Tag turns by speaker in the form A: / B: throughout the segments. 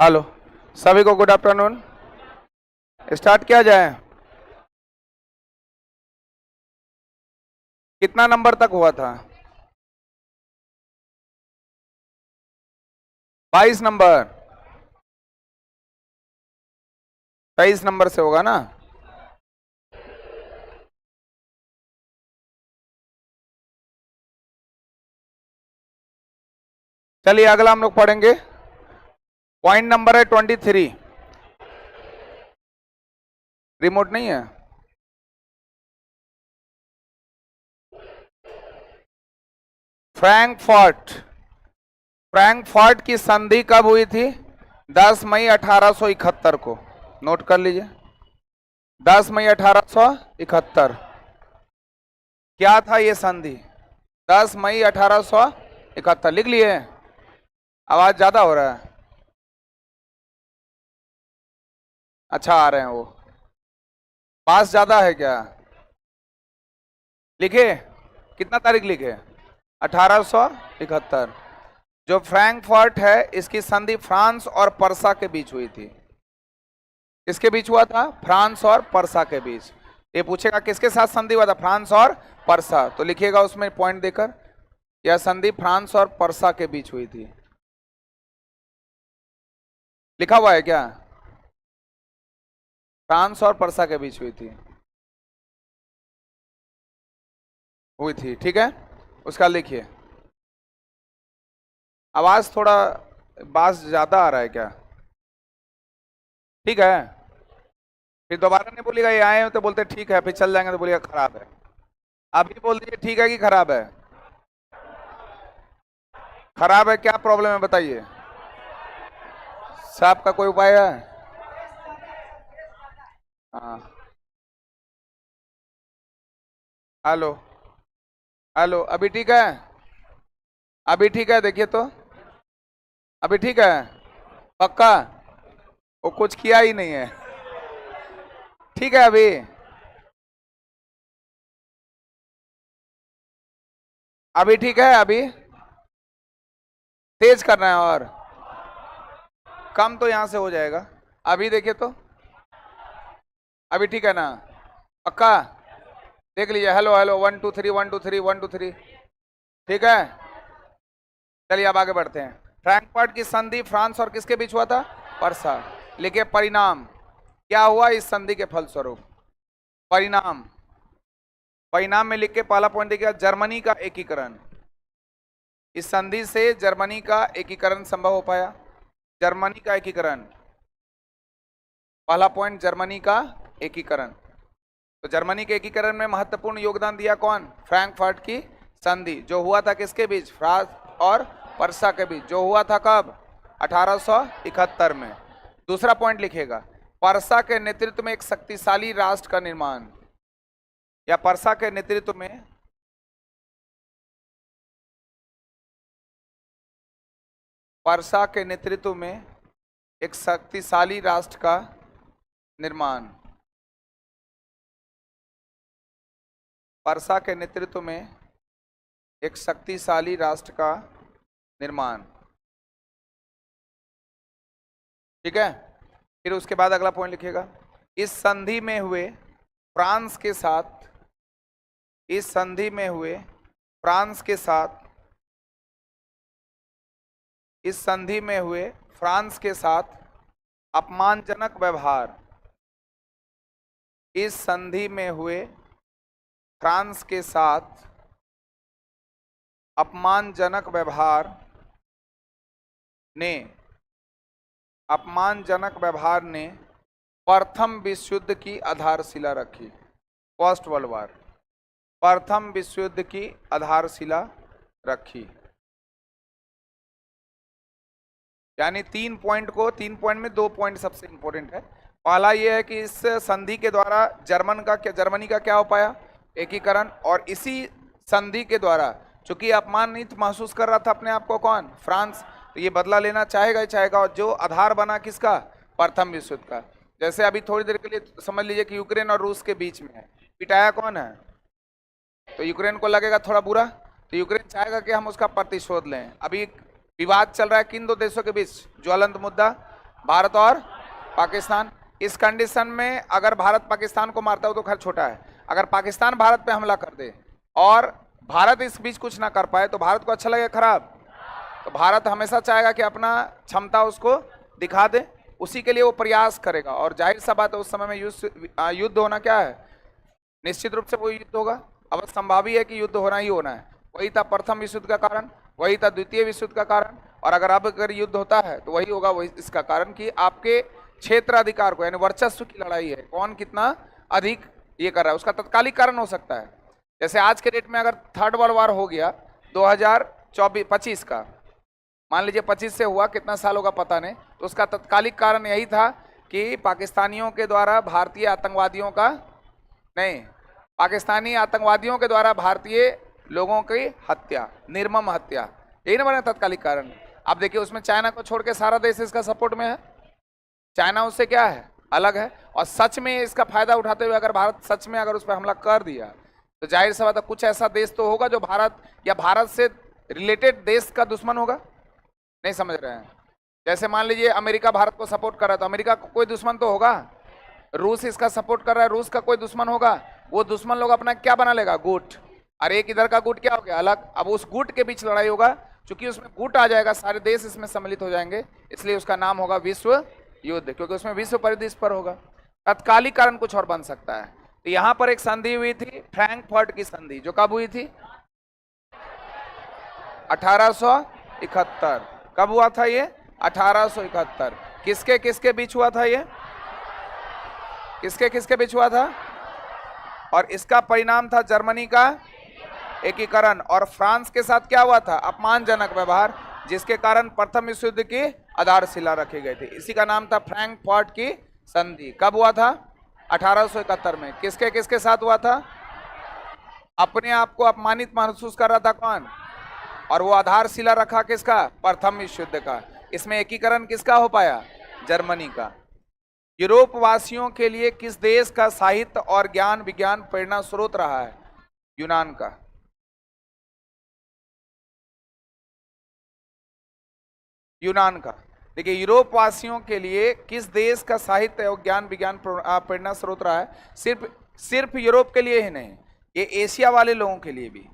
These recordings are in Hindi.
A: हेलो, सभी को गुड आफ्टरनून। स्टार्ट किया जाए। कितना नंबर तक हुआ था? 22 नंबर। 23 नंबर से होगा ना? चलिए अगला हम लोग पढ़ेंगे। पॉइंट नंबर है 23। रिमोट नहीं है? फ्रैंकफर्ट। फ्रैंकफर्ट की संधि कब हुई थी? 10 मई 1871 को। नोट कर लीजिए, 10 मई 1871। क्या था ये संधि? 10 मई 1871 लिख लिए? आवाज ज्यादा हो रहा है। अच्छा आ रहे हैं वो। पास ज्यादा है क्या? लिखे? कितना तारीख लिखे? 1871। जो फ्रैंकफर्ट है इसकी संधि फ्रांस और पर्सा के बीच हुई थी। किसके बीच हुआ था? फ्रांस और पर्सा के बीच। ये पूछेगा किसके साथ संधि हुआ था? फ्रांस और पर्सा। तो लिखिएगा उसमें पॉइंट देकर, यह संधि फ्रांस और पर्सा के बीच हुई थी। लिखा हुआ है क्या? फ्रांस और पर्सा के बीच हुई थी। ठीक है, उसका लिखिए। आवाज थोड़ा बास ज्यादा आ रहा है क्या? ठीक है, फिर दोबारा नहीं बोलिएगा ये आए हो तो बोलते ठीक है, फिर चल जाएंगे तो बोलिएगा खराब है। अभी बोल दीजिए ठीक है कि खराब है? खराब है, क्या प्रॉब्लम है बताइए। सांप का कोई उपाय है? हाँ। हेलो, हेलो, अभी ठीक है? अभी ठीक है, देखिए तो। अभी ठीक है? पक्का? वो कुछ किया ही नहीं है। ठीक है अभी? अभी ठीक है? अभी तेज करना है और कम तो यहां से हो जाएगा। अभी देखिए तो। अभी ठीक है ना? पक्का? देख लीजिए। Hello hello, 1 2 3, 1 2 3, 1 2 3। ठीक है, चलिए अब आगे बढ़ते हैं। फ्रैंकफर्ट की संधि फ्रांस और किसके बीच हुआ था? पर्सा। लिखिए परिणाम। क्या हुआ इस संधि के फलस्वरूप? परिणाम। परिणाम में लिख के पहला पॉइंट देखिएगा, जर्मनी का एकीकरण। इस संधि से जर्मनी का एकीकरण संभव हो पाया। जर्मनी का एकीकरण, पहला पॉइंट जर्मनी का एकीकरण। तो जर्मनी के एकीकरण में महत्वपूर्ण योगदान दिया कौन? फ्रैंकफर्ट की संधि, जो हुआ था किसके बीच? फ्रांस और पर्सा के बीच, जो हुआ था कब? 1871 में। दूसरा पॉइंट लिखेगा, पर्सा के नेतृत्व में एक शक्तिशाली राष्ट्र का निर्माण, या पर्सा के नेतृत्व में पर्सा के नेतृत्व में एक शक्तिशाली राष्ट्र का निर्माण। पर्सा के नेतृत्व में एक शक्तिशाली राष्ट्र का निर्माण। ठीक है, फिर उसके बाद अगला पॉइंट लिखिएगा, इस संधि में हुए फ्रांस के साथ, इस संधि में हुए फ्रांस के साथ, इस संधि में हुए फ्रांस के साथ अपमानजनक व्यवहार, इस संधि में हुए फ्रांस के साथ अपमानजनक व्यवहार ने, अपमानजनक व्यवहार ने प्रथम विश्व युद्ध की आधारशिला रखी। फर्स्ट वर्ल्ड वॉर, प्रथम विश्व युद्ध की आधारशिला रखी। यानी 3 पॉइंट को, 3 पॉइंट में 2 पॉइंट सबसे इंपॉर्टेंट है। पहला यह है कि इस संधि के द्वारा जर्मनी का क्या हो पाया? एकीकरण। और इसी संधि के द्वारा चूंकि अपमानित महसूस कर रहा था अपने आप को कौन? फ्रांस, तो ये बदला लेना चाहेगा ही चाहेगा। और जो आधार बना किसका? प्रथम विश्व युद्ध का। जैसे अभी थोड़ी देर के लिए समझ लीजिए कि यूक्रेन और रूस के बीच में है, पिटाया कौन है? तो यूक्रेन को लगेगा थोड़ा बुरा, तो यूक्रेन चाहेगा कि हम उसका प्रतिशोध लें। अभी विवाद चल रहा है किन दो देशों के बीच? ज्वलंत मुद्दा, भारत और पाकिस्तान। इस कंडीशन में अगर भारत पाकिस्तान को मारता हो तो खैर छोटा है, अगर पाकिस्तान भारत पे हमला कर दे और भारत इस बीच कुछ ना कर पाए तो भारत को अच्छा लगेगा खराब? तो भारत हमेशा चाहेगा कि अपना क्षमता उसको दिखा दे, उसी के लिए वो प्रयास करेगा। और जाहिर सा बात है उस समय में युद्ध होना क्या है, निश्चित रूप से वो युद्ध होगा। अब संभावी है कि युद्ध होना ही होना है। वही था प्रथम विश्व युद्ध का कारण, वही था द्वितीय विश्व युद्ध का कारण, और अगर युद्ध होता है तो वही होगा वही इसका कारण कि आपके क्षेत्र अधिकार को यानी वर्चस्व की लड़ाई है, कौन कितना अधिक ये कर रहा है। उसका तत्कालिक कारण हो सकता है, जैसे आज के डेट में अगर थर्ड वर्ल्ड वार हो गया 2025 का, मान लीजिए 25 से हुआ, कितना साल होगा पता नहीं, तो उसका तत्कालिक कारण यही था कि पाकिस्तानियों के द्वारा भारतीय आतंकवादियों का नहीं, पाकिस्तानी आतंकवादियों के द्वारा भारतीय लोगों की हत्या, निर्मम हत्या, यही ना बना तत्कालिक कारण। आप देखिए उसमें चाइना को छोड़ के सारा देश इसका सपोर्ट में है, चाइना उससे क्या है, अलग है। और सच में इसका फायदा उठाते हुए अगर भारत सच में अगर उस पर हमला कर दिया तो जाहिर सा बात है कुछ ऐसा देश तो होगा जो भारत या भारत से रिलेटेड देश का दुश्मन होगा। नहीं समझ रहे हैं? जैसे मान लीजिए अमेरिका भारत को सपोर्ट कर रहा है तो अमेरिका को कोई दुश्मन तो होगा, रूस इसका सपोर्ट कर रहा है, रूस का कोई दुश्मन होगा, वो दुश्मन लोग अपना क्या बना लेगा, गुट, और एक इधर का गुट क्या हो गया, अलग। अब उस गुट के बीच लड़ाई होगा, क्योंकि उसमें गुट आ जाएगा, सारे देश इसमें सम्मिलित हो जाएंगे, इसलिए उसका नाम होगा विश्व युद्ध, क्योंकि उसमें विश्व परिदृश्य पर होगा। तत्कालिक कारण कुछ और बन सकता है। तो यहां पर एक संधि हुई थी, फ्रैंकफर्ट की संधि, जो कब हुई थी, 1871। कब हुआ था ये, 1871। किसके किसके बीच हुआ था ये, किसके किसके बीच हुआ था? और इसका परिणाम था जर्मनी का एकीकरण, और फ्रांस के साथ क्या हुआ था, अपमानजनक व्यवहार, जिसके कारण प्रथम विश्व युद्ध की आधारशिला रखी गई थी। इसी का नाम था फ्रैंकफर्ट की संधि। कब हुआ था, 1871 में। किसके किसके साथ हुआ था? अपने आप को अपमानित महसूस कर रहा था कौन, और वो आधारशिला रखा किसका, प्रथम विश्व युद्ध का। इसमें एकीकरण किसका हो पाया, जर्मनी का। यूरोप वासियों के लिए किस देश का साहित्य और ज्ञान विज्ञान प्रेरणा स्रोत रहा है, यूनान का। यूनान का। देखिए यूरोप वासियों के लिए किस देश का साहित्य और ज्ञान विज्ञान प्रेरणा स्रोत रहा है, सिर्फ यूरोप के लिए ही नहीं, ये एशिया वाले लोगों के लिए भी,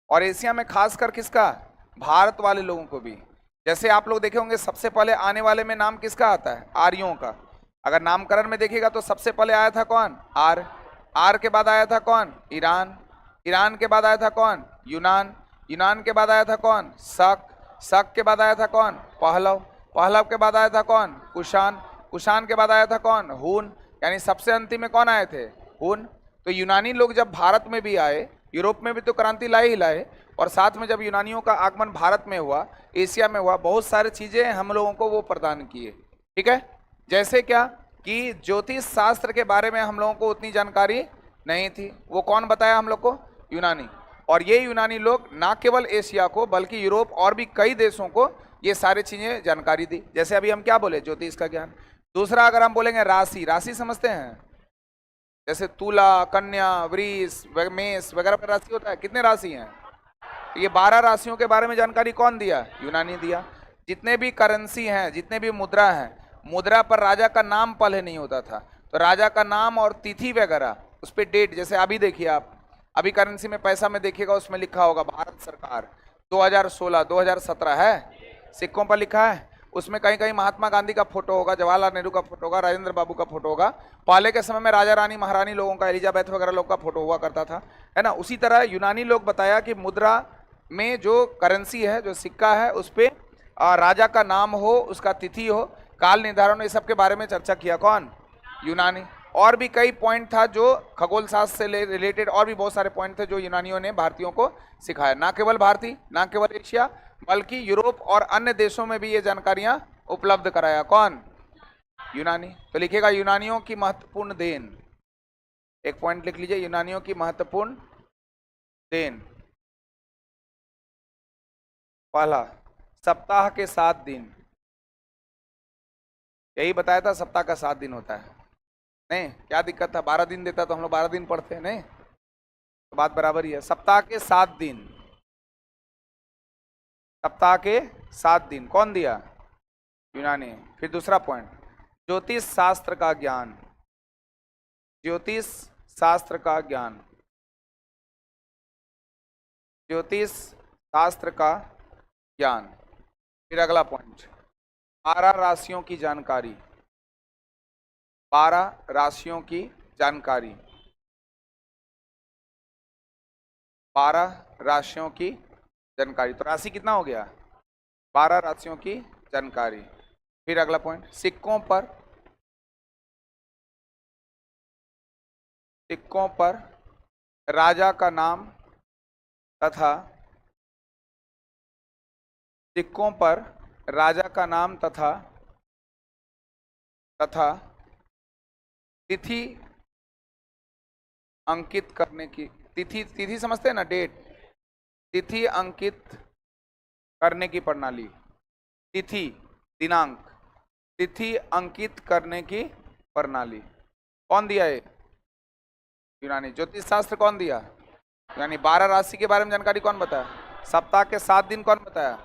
A: और एशिया में खासकर किसका, भारत वाले लोगों को भी। जैसे आप लोग देखे होंगे सबसे पहले आने वाले में नाम किसका आता है, आर्यों का। अगर नामकरण में देखिएगा तो सबसे पहले आया था कौन, आर के बाद आया था कौन, ईरान के बाद आया था कौन, यूनान के बाद आया था कौन, शक के बाद आया था कौन, पहलव के बाद आया था कौन, कुषाण के बाद आया था कौन, हुन, यानी सबसे अंतिम में कौन आए थे, हुन। तो यूनानी लोग जब भारत में भी आए, यूरोप में भी तो क्रांति लाए ही लाए, और साथ में जब यूनानियों का आगमन भारत में हुआ, एशिया में हुआ, बहुत सारी चीजें हम लोगों को वो प्रदान किए। ठीक है, जैसे क्या कि ज्योतिष शास्त्र के बारे में हम लोगों को उतनी जानकारी नहीं थी, वो कौन बताया हम लोग को, यूनानी। और ये यूनानी लोग ना केवल एशिया को बल्कि यूरोप और भी कई देशों को ये सारी चीजें जानकारी दी। जैसे अभी हम क्या बोले, ज्योतिष का ज्ञान। दूसरा अगर हम बोलेंगे राशि समझते हैं, जैसे तुला, कन्या, वृष, मेष वगैरह पर राशि होता है, कितने राशि हैं, ये 12 राशियों के बारे में जानकारी कौन दिया, यूनानी दिया। जितने भी करेंसी हैं, जितने भी मुद्रा हैं, मुद्रा पर राजा का नाम पहले नहीं होता था, तो राजा का नाम और तिथि वगैरह, उस पर डेट, जैसे अभी देखिए आप, अभी करेंसी में पैसा में देखिएगा उसमें लिखा होगा भारत सरकार 2016 2017 है, सिक्कों पर लिखा है, उसमें कहीं कहीं महात्मा गांधी का फोटो होगा, जवाहरलाल नेहरू का फोटो होगा, राजेंद्र बाबू का फोटो होगा। पहले के समय में राजा रानी महारानी लोगों का, एलिजाबेथ वगैरह लोग का फोटो हुआ करता था, है ना। उसी तरह यूनानी लोग बताया कि मुद्रा में जो करेंसी है, जो सिक्का है, उस पर राजा का नाम हो, उसका तिथि हो, काल निर्धारण, इस सब के बारे में चर्चा किया कौन, यूनानी। और भी कई पॉइंट था जो खगोल शास्त्र से रिलेटेड, और भी बहुत सारे पॉइंट थे जो यूनानियों ने भारतीयों को सिखाया। ना केवल भारतीय, ना केवल एशिया, बल्कि यूरोप और अन्य देशों में भी ये जानकारियां उपलब्ध कराया कौन, यूनानी। तो लिखिएगा यूनानियों की महत्वपूर्ण देन, एक पॉइंट लिख लीजिए, यूनानियों की महत्वपूर्ण देन। पहला, सप्ताह के 7 दिन, यही बताया था सप्ताह का 7 दिन होता है, नहीं क्या दिक्कत था, 12 दिन देता तो हम लोग 12 दिन पढ़ते हैं, नहीं तो बात बराबर ही है। सप्ताह के 7 दिन, सप्ताह के 7 दिन कौन दिया, यूनानी। फिर दूसरा पॉइंट, ज्योतिष शास्त्र का ज्ञान, ज्योतिष शास्त्र का ज्ञान, ज्योतिष शास्त्र का ज्ञान। फिर अगला पॉइंट, 12 राशियों की जानकारी, 12 राशियों की जानकारी, 12 राशियों की जानकारी। तो राशि कितना हो गया? 12 राशियों की जानकारी। फिर अगला पॉइंट, सिक्कों पर, सिक्कों पर राजा का नाम तथा, सिक्कों पर राजा का नाम तथा तिथि अंकित करने की, तिथि, तिथि समझते हैं ना, डेट, तिथि अंकित करने की प्रणाली, तिथि दिनांक, तिथि अंकित करने की प्रणाली। कौन दिया ये? यूनानी। ज्योतिष शास्त्र कौन दिया? यानी 12 राशि के बारे में जानकारी कौन बताया? सप्ताह के 7 दिन कौन बताया?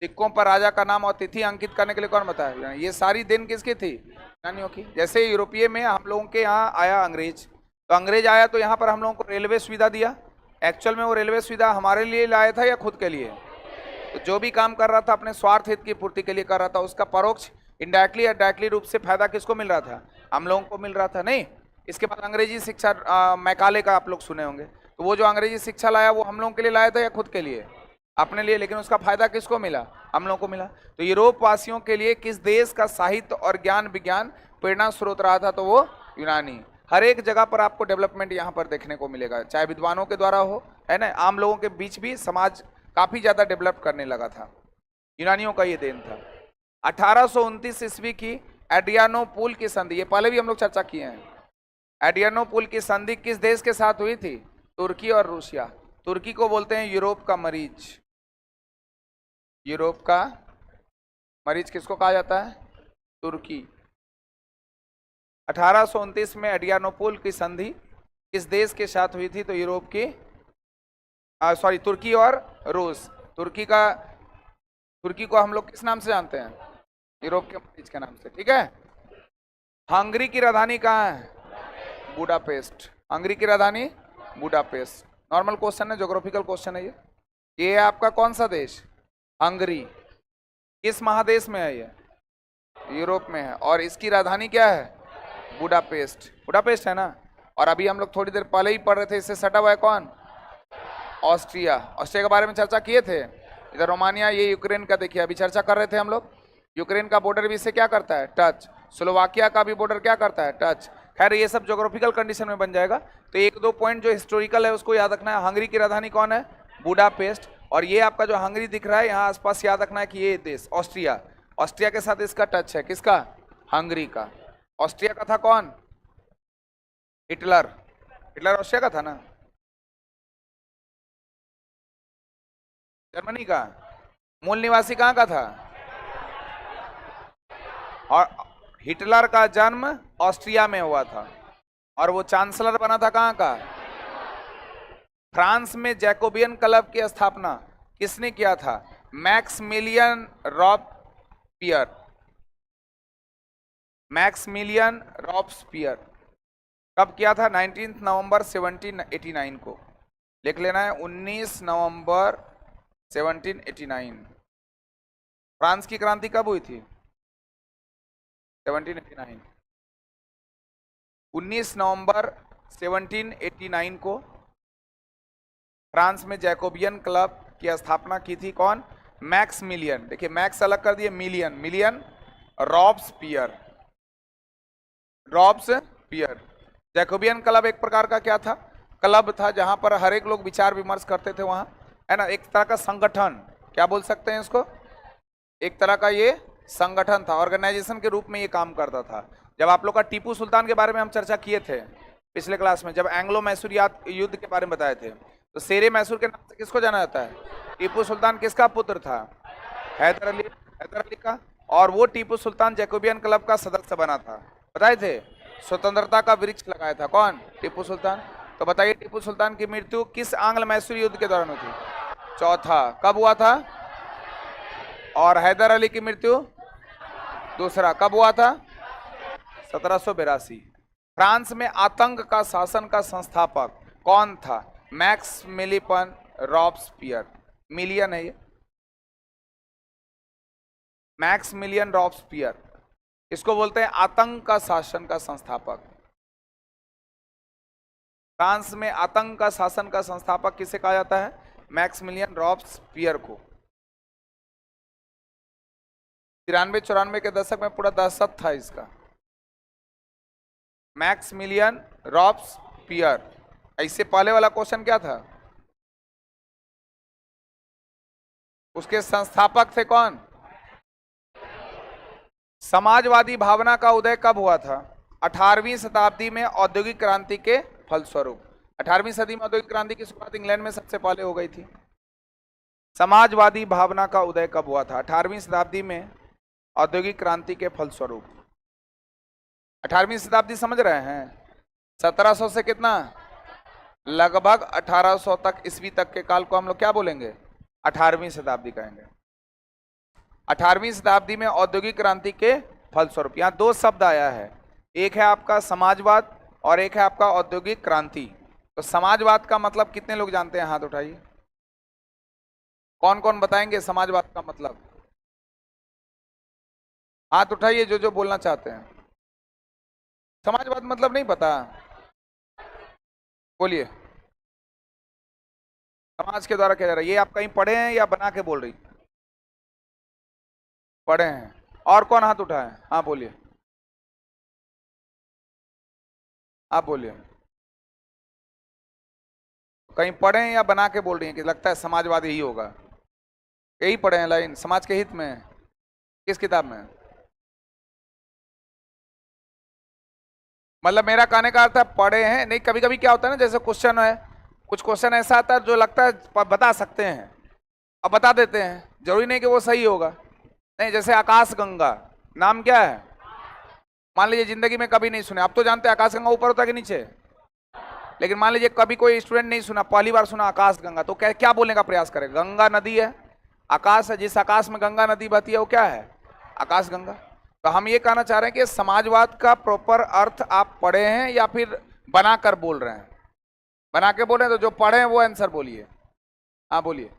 A: सिक्कों पर राजा का नाम और तिथि अंकित करने के लिए कौन बताया? ये सारी दिन किसकी थी? यूनानियों की। जैसे यूरोपीय में हम लोगों के यहाँ आया अंग्रेज, तो अंग्रेज आया तो यहाँ पर हम लोगों को रेलवे सुविधा दिया। एक्चुअल में वो रेलवे सुविधा हमारे लिए लाया था या खुद के लिए? तो जो भी काम कर रहा था अपने स्वार्थ हित की पूर्ति के लिए कर रहा था, उसका परोक्ष, इनडायरेक्टली या डायरेक्टली रूप से फायदा किसको मिल रहा था? हम लोगों को मिल रहा था। नहीं, इसके बाद अंग्रेजी शिक्षा मैकाले का आप लोग सुने होंगे, तो वो जो अंग्रेजी शिक्षा लाया वो हम लोगों के लिए लाया था या खुद के लिए? अपने लिए। लेकिन उसका फायदा किसको मिला? हम लोगों को मिला। तो यूरोप वासियों के लिए किस देश का साहित्य और ज्ञान विज्ञान प्रेरणा स्रोत रहा था? तो वो यूनानी। हर एक जगह पर आपको डेवलपमेंट यहाँ पर देखने को मिलेगा, चाहे विद्वानों के द्वारा हो, है ना, आम लोगों के बीच भी समाज काफी ज्यादा डेवलप करने लगा था। यूनानियों का ये देन था। 1829 ईस्वी की एड्रियानोपुल की संधि, ये पहले भी हम लोग चर्चा किए हैं। एड्रियानोपुल की संधि किस देश के साथ हुई थी? तुर्की और रूसिया। तुर्की को बोलते हैं यूरोप का मरीज। यूरोप का मरीज किसको कहा जाता है? तुर्की। 1829 में एड्रियानोपुल की संधि किस देश के साथ हुई थी? तो यूरोप की, सॉरी, तुर्की और रूस। तुर्की को हम लोग किस नाम से जानते हैं? यूरोप के मरीज के नाम से। ठीक है। हंगरी की राजधानी कहाँ है? बुडापेस्ट। हंगरी की राजधानी बुडापेस्ट। नॉर्मल क्वेश्चन है, ज्योग्राफिकल क्वेश्चन है ये है आपका कौन सा देश? हंगरी। किस महादेश में है ये? यूरोप में है। और इसकी राजधानी क्या है? बुडापेस्ट। बुडापेस्ट है ना। और अभी हम लोग थोड़ी देर पहले ही पढ़ रहे थे, इससे सटा हुआ है कौन? ऑस्ट्रिया। ऑस्ट्रिया के बारे में चर्चा किए थे। इधर रोमानिया, ये यूक्रेन का देखिए, अभी चर्चा कर रहे थे हम लोग। यूक्रेन का बॉर्डर भी इससे क्या करता है? टच। स्लोवाकिया का भी बॉर्डर क्या करता है? टच। खैर ये सब ज्योग्राफिकल कंडीशन में बन जाएगा। तो एक दो पॉइंट जो हिस्टोरिकल है उसको याद रखना है। हंगरी की राजधानी कौन है? बुडापेस्ट। और ये आपका जो हंगरी दिख रहा है यहाँ आसपास, याद रखना है कि ये देश ऑस्ट्रिया, ऑस्ट्रिया के साथ इसका टच है। किसका? हंगरी का। ऑस्ट्रिया का था कौन? हिटलर। हिटलर ऑस्ट्रिया का था ना। जर्मनी का। मूल निवासी कहाँ का था? और हिटलर का जन्म ऑस्ट्रिया में हुआ था और वो चांसलर बना था कहाँ का? फ्रांस में जैकोबियन क्लब की स्थापना किसने किया था? Maximilian Robespierre. Maximilian Robespierre. कब किया था? 19 नवंबर 1789 को। लिख लेना है, 19 नवंबर 1789। फ्रांस की क्रांति कब हुई थी? 1789। 19 नवंबर 1789 को फ्रांस में जैकोबियन क्लब की स्थापना की थी कौन? मैक्समिलियन। देखिए मैक्स अलग कर दिए, मिलियन, मिलियन रॉबस्पियर। रॉबस्पियर। जैकोबियन क्लब एक प्रकार का क्या था? क्लब था जहां पर हर एक लोग विचार विमर्श करते थे वहां, है ना, एक तरह का संगठन, क्या बोल सकते हैं इसको? एक तरह का ये संगठन था, ऑर्गेनाइजेशन के रूप में ये काम करता था। जब आप लोग का टीपू सुल्तान के बारे में हम चर्चा किए थे पिछले क्लास में, जब एंग्लो मैसूर युद्ध के बारे में बताए थे, तो शेरे मैसूर के नाम से किसको जाना जाता है? टीपू सुल्तान किसका पुत्र था? हैदर अली। हैदर अली का। और वो टीपू सुल्तान जैकोबियन क्लब का सदस्य बना था, बताए थे। स्वतंत्रता का वृक्ष लगाया था कौन? टीपू सुल्तान। तो बताइए टीपू सुल्तान की मृत्यु किस आंग्ल मैसूर युद्ध के दौरान हुई थी? चौथा। कब हुआ था? और हैदर अली की मृत्यु दूसरा। कब हुआ था? 1782। फ्रांस में आतंक का शासन का संस्थापक कौन था? Maximilian Robespierre. मिलियन है ये, मैक्समिलियन रॉब्सपियर, इसको बोलते हैं आतंक का शासन का संस्थापक। फ्रांस में आतंक का शासन का संस्थापक किसे कहा जाता है? मैक्समिलियन रॉब्सपियर को। 93-94 के दशक में पूरा दहशत था इसका। Maximilian Robespierre. इससे पहले वाला क्वेश्चन क्या था? उसके संस्थापक थे कौन? समाजवादी भावना का उदय कब हुआ था? 18वीं शताब्दी में औद्योगिक क्रांति के फलस्वरूप। 18वीं सदी में औद्योगिक क्रांति की शुरुआत इंग्लैंड में सबसे पहले हो गई थी। समाजवादी भावना का उदय कब हुआ था? 18वीं शताब्दी में औद्योगिक क्रांति के फलस्वरूप। 18वीं शताब्दी समझ रहे हैं? 1700 से कितना, लगभग 1800 तक, ईस्वी तक के काल को हम लोग क्या बोलेंगे? 18वीं शताब्दी कहेंगे। 18वीं शताब्दी में औद्योगिक क्रांति के फलस्वरूप। यहाँ दो शब्द आया है, एक है आपका समाजवाद और एक है आपका औद्योगिक क्रांति। तो समाजवाद का मतलब कितने लोग जानते हैं? हाथ उठाइए। कौन कौन बताएंगे समाजवाद का मतलब? हाथ उठाइए जो जो बोलना चाहते हैं। समाजवाद मतलब नहीं पता? बोलिए। समाज के द्वारा क्या जा रहा है? ये आप कहीं पढ़े हैं या बना के बोल रही? पढ़े हैं। और कौन हाथ उठाए? हाँ बोलिए, आप बोलिए। कहीं पढ़े हैं या बना के बोल रही हैं कि लगता है समाजवाद यही होगा? यही पढ़े हैं लाइन, समाज के हित में। किस किताब में? मतलब मेरा कहने का अर्थ है पढ़े हैं नहीं। कभी कभी क्या होता है ना, जैसे क्वेश्चन है, कुछ क्वेश्चन ऐसा आता है जो लगता है बता सकते हैं और बता देते हैं, जरूरी नहीं कि वो सही होगा। नहीं, जैसे आकाश गंगा, नाम क्या है? मान लीजिए जिंदगी में कभी नहीं सुने, आप तो जानते हैं आकाश गंगा ऊपर होता है कि नीचे, लेकिन मान लीजिए कभी कोई स्टूडेंट नहीं सुना, पहली बार सुना आकाश गंगा, तो क्या क्या बोलने का प्रयास करे? गंगा नदी है, आकाश है, जिस आकाश में गंगा नदी बहती है वो क्या है? आकाश गंगा। तो हम ये कहना चाह रहे हैं कि समाजवाद का प्रॉपर अर्थ आप पढ़े हैं या फिर बनाकर बोल रहे हैं? बना के बोल रहे हैं तो जो पढ़े हैं वो आंसर बोलिए। हाँ बोलिए।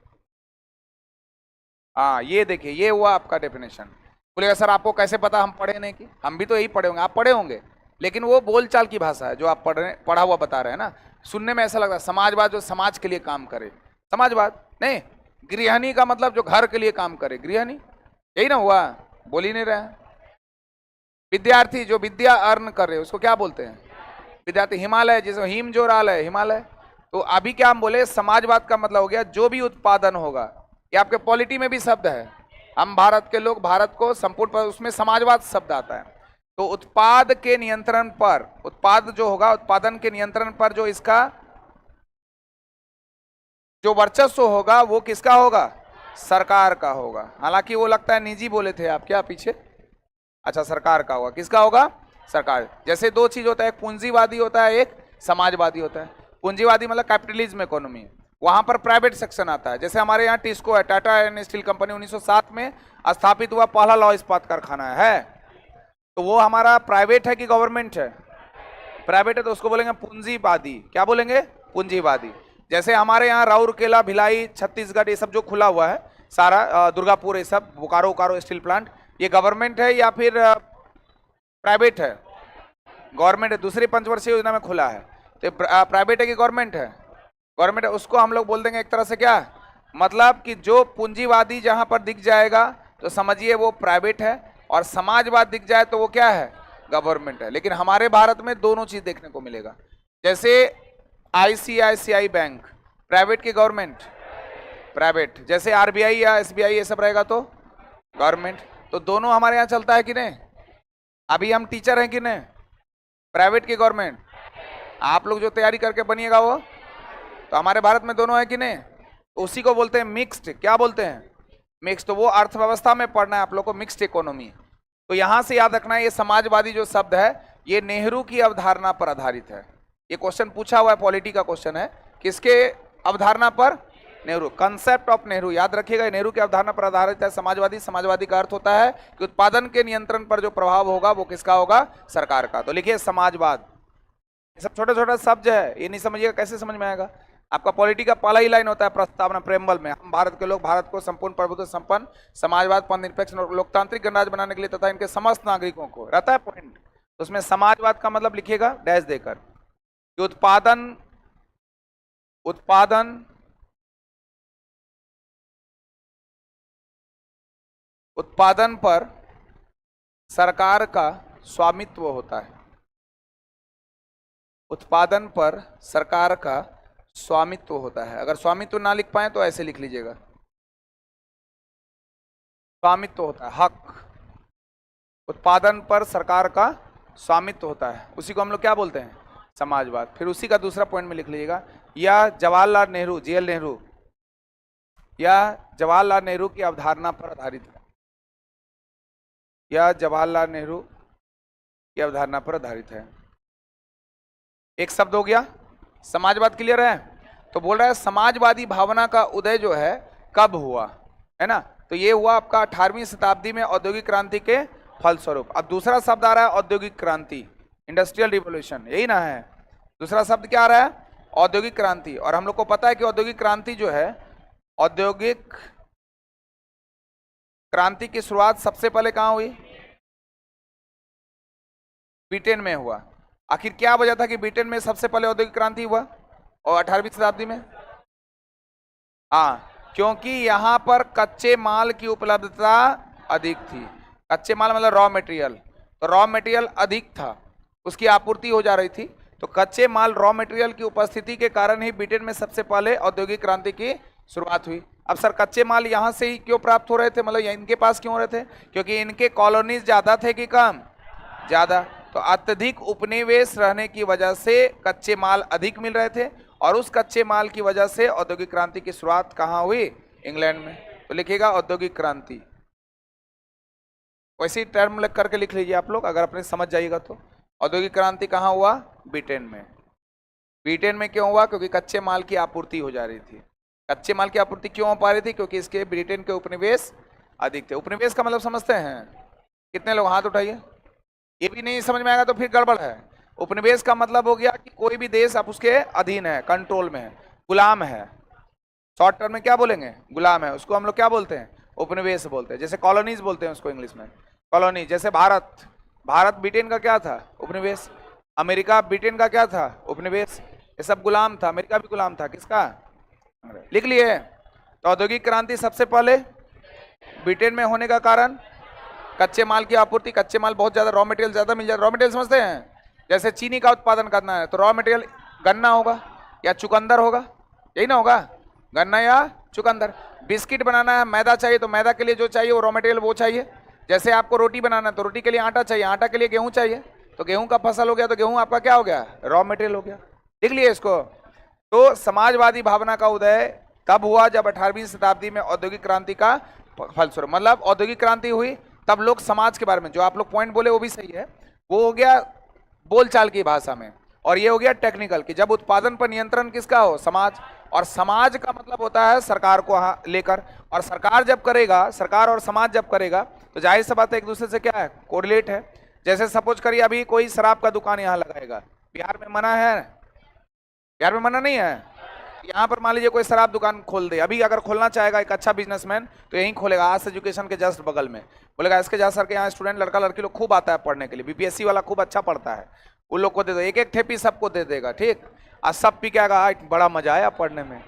A: हाँ ये देखिए, ये हुआ आपका डेफिनेशन। बोलेगा सर आपको कैसे पता हम पढ़े नहीं? कि हम भी तो यही पढ़े होंगे, आप पढ़े होंगे, लेकिन वो बोलचाल की भाषा है जो आप पढ़ा हुआ बता रहे हैं ना। सुनने में ऐसा लगता है समाजवाद जो समाज के लिए काम करे, समाजवाद नहीं। गृहिणी का मतलब जो घर के लिए काम करे, गृहिणी, यही ना हुआ? बोल ही नहीं रहे हैं। विद्यार्थी जो विद्या अर्न कर रहे उसको क्या बोलते हैं? विद्यार्थी। हिमालय, जैसे हिम जो राल है, हिमालय। तो अभी क्या हम बोले, समाजवाद का मतलब हो गया जो भी उत्पादन होगा, ये आपके पॉलिटी में भी शब्द है, हम भारत के लोग भारत को संपूर्ण पर, उसमें समाजवाद शब्द आता है। तो उत्पाद के नियंत्रण पर, उत्पाद जो होगा उत्पादन के नियंत्रण पर जो इसका जो वर्चस्व होगा वो किसका होगा? सरकार का होगा। हालांकि वो लगता है निजी बोले थे आप क्या पीछे? अच्छा, सरकार का होगा। किसका होगा? सरकार। जैसे दो चीज होता है, एक पूंजीवादी होता है, एक समाजवादी होता है। पूंजीवादी मतलब कैपिटलिज्म इकोनॉमी, वहां पर प्राइवेट सेक्शन आता है। जैसे हमारे यहाँ टिस्को है, टाटा एंड स्टील कंपनी, 1907 में स्थापित हुआ पहला लौह इस्पात कारखाना है। तो वो हमारा प्राइवेट है कि गवर्नमेंट है? प्राइवेट है, तो उसको बोलेंगे पूंजीवादी। क्या बोलेंगे? पूंजीवादी। जैसे हमारे यहाँ राउरकेला, भिलाई, छत्तीसगढ़, ये सब जो खुला हुआ है सारा, दुर्गापुर, ये सब, बोकारो उकारो स्टील प्लांट, ये गवर्नमेंट है या फिर प्राइवेट है? गवर्नमेंट है, दूसरी पंचवर्षीय योजना में खुला है। तो प्राइवेट है कि गवर्नमेंट है? गवर्नमेंट है। उसको हम लोग बोल देंगे एक तरह से क्या, मतलब कि जो पूंजीवादी जहां पर दिख जाएगा तो समझिए वो प्राइवेट है, और समाजवाद दिख जाए तो वो क्या है? गवर्नमेंट है। लेकिन हमारे भारत में दोनों चीज देखने को मिलेगा। जैसे ICICI बैंक, प्राइवेट की गवर्नमेंट? प्राइवेट। जैसे RBI या SBI ये सब रहेगा तो गवर्नमेंट। तो दोनों हमारे यहाँ चलता है कि नहीं? अभी हम टीचर हैं कि नहीं? प्राइवेट की गवर्नमेंट? आप लोग जो तैयारी करके बनिएगा वो, तो हमारे भारत में दोनों है कि नहीं? तो उसी को बोलते हैं मिक्स्ड। क्या बोलते हैं? मिक्स्ड। तो वो अर्थव्यवस्था में पढ़ना है आप लोग को, मिक्स्ड इकोनॉमी। तो यहां से याद रखना है, ये समाजवादी जो शब्द है ये नेहरू की अवधारणा पर आधारित है। ये क्वेश्चन पूछा हुआ है, पॉलिटी का क्वेश्चन है, किसके अवधारणा पर? नेहरू, कंसेप्ट ऑफ नेहरू, याद रखिएगा, नेहरू की अवधारणा पर आधारित है समाजवादी। समाजवादी का अर्थ होता है कि उत्पादन के नियंत्रण पर जो प्रभाव होगा वो किसका होगा? सरकार का। तो लिखिए समाजवाद। ये सब छोटा छोटा शब्द है, ये नहीं समझिएगा कैसे समझ में आएगा। आपका पॉलिटी का पहला ही लाइन होता है प्रस्तावना, प्रेमबल में, हम भारत के लोग भारत को संपूर्ण प्रभुत्व संपन्न समाजवाद पर निरपेक्ष लोकतांत्रिक गणराज्य बनाने के लिए तथा इनके समस्त नागरिकों को, रहता है पॉइंट। तो उसमें समाजवाद का मतलब लिखिएगा डैश देकर कि उत्पादन पर सरकार का स्वामित्व होता है। उत्पादन पर सरकार का स्वामित्व होता है। अगर स्वामित्व ना लिख पाए तो ऐसे लिख लीजिएगा, स्वामित्व होता है, हक। उत्पादन पर सरकार का स्वामित्व होता है, उसी को हम लोग क्या बोलते हैं? समाजवाद। फिर उसी का दूसरा पॉइंट में लिख लीजिएगा, या जवाहरलाल नेहरू, जेएल नेहरू, या जवाहरलाल नेहरू की अवधारणा पर आधारित है, या जवाहरलाल नेहरू की अवधारणा पर आधारित है। एक शब्द हो गया समाजवाद, क्लियर है? तो बोल रहा है समाजवादी भावना का उदय जो है कब हुआ, है ना? तो ये हुआ आपका 18वीं शताब्दी में औद्योगिक क्रांति के फलस्वरूप। अब दूसरा शब्द आ रहा है औद्योगिक क्रांति, इंडस्ट्रियल रिवोल्यूशन, यही ना है? दूसरा शब्द क्या आ रहा है? औद्योगिक क्रांति। और हम लोग को पता है कि औद्योगिक क्रांति जो है, औद्योगिक क्रांति की शुरुआत सबसे पहले कहां हुई? ब्रिटेन में हुआ। आखिर क्या वजह था कि ब्रिटेन में सबसे पहले औद्योगिक क्रांति हुआ और 18वीं शताब्दी में? हाँ, क्योंकि यहां पर कच्चे माल की उपलब्धता अधिक थी। कच्चे माल मतलब रॉ मटेरियल, तो रॉ मटेरियल अधिक था, उसकी आपूर्ति हो जा रही थी। तो कच्चे माल रॉ मटेरियल की उपस्थिति के कारण ही ब्रिटेन में सबसे पहले औद्योगिक क्रांति की शुरुआत हुई। अब सर कच्चे माल यहाँ से ही क्यों प्राप्त हो रहे थे, मतलब इनके पास क्यों हो रहे थे? क्योंकि इनके कॉलोनीज ज्यादा थे कि कम? ज्यादा। तो अत्यधिक उपनिवेश रहने की वजह से कच्चे माल अधिक मिल रहे थे, और उस कच्चे माल की वजह से औद्योगिक क्रांति की शुरुआत कहाँ हुई? इंग्लैंड में। तो लिखिएगा औद्योगिक क्रांति, वैसे ही टर्म लिख करके लिख लीजिए आप लोग, अगर अपने समझ जाइएगा तो। औद्योगिक क्रांति कहाँ हुआ? ब्रिटेन में। ब्रिटेन में क्यों हुआ? क्योंकि कच्चे माल की आपूर्ति हो जा रही थी। कच्चे माल की आपूर्ति क्यों हो पा रही थी? क्योंकि इसके ब्रिटेन के उपनिवेश अधिक थे। उपनिवेश का मतलब समझते हैं? कितने लोग हाथ उठाइए। ये भी नहीं समझ में आएगा तो फिर गड़बड़ है। उपनिवेश का मतलब हो गया कि कोई भी देश आप उसके अधीन है, कंट्रोल में है, गुलाम है। शॉर्ट टर्म में क्या बोलेंगे? गुलाम है, उसको हम लोग क्या बोलते हैं? उपनिवेश बोलते हैं। जैसे कॉलोनीज बोलते हैं उसको इंग्लिश में, कॉलोनी। जैसे भारत, भारत ब्रिटेन का क्या था? उपनिवेश। अमेरिका ब्रिटेन का क्या था? उपनिवेश। ये सब गुलाम था। अमेरिका भी गुलाम था किसका? लिख लिए। तो औद्योगिक क्रांति सबसे पहले ब्रिटेन में होने का कारण कच्चे माल की आपूर्ति, कच्चे माल बहुत ज्यादा, रॉ मटेरियल ज्यादा मिल जाता। रॉ मटेरियल समझते हैं? जैसे चीनी का उत्पादन करना है तो रॉ मटेरियल गन्ना होगा या चुकंदर होगा, यही ना होगा? गन्ना या चुकंदर। बिस्किट बनाना है, मैदा चाहिए, तो मैदा के लिए जो चाहिए वो रॉ मटेरियल वो चाहिए। जैसे आपको रोटी बनाना है तो रोटी के लिए आटा चाहिए, आटा के लिए गेहूं चाहिए, तो गेहूं का फसल हो गया, तो गेहूं आपका क्या हो गया? रॉ मटेरियल हो गया। लिख लिए इसको। तो समाजवादी भावना का उदय तब हुआ जब 18वीं शताब्दी में औद्योगिक क्रांति का फलस्वरूप, मतलब औद्योगिक क्रांति हुई तब लोग समाज के बारे में, जो आप लोग पॉइंट बोले वो भी सही है, वो हो गया बोलचाल की भाषा में, और ये हो गया टेक्निकल कि जब उत्पादन पर नियंत्रण किसका हो? समाज। और समाज का मतलब होता है सरकार को लेकर, और सरकार जब करेगा, सरकार और समाज जब करेगा तो जाहिर सी बात है एक दूसरे से क्या है? कोरिलेट है। जैसे सपोज करिए अभी कोई शराब का दुकान यहाँ लगाएगा, बिहार में मना है? बिहार में मना नहीं है। यहाँ पर मान लीजिए कोई शराब दुकान खोल दे, अभी अगर खोलना चाहेगा एक अच्छा बिजनेसमैन तो यहीं खोलेगा, आज एजुकेशन के जस्ट बगल में। बोलेगा इसके जा सर के यहाँ स्टूडेंट लड़का लड़की लोग खूब आता है पढ़ने के लिए, बीपीएससी वाला खूब अच्छा पढ़ता है, उन लोग को दे दो, एक एक ठेपी सबको दे देगा, ठीक? आज सब पी के आएगा, बड़ा मजा आया पढ़ने में।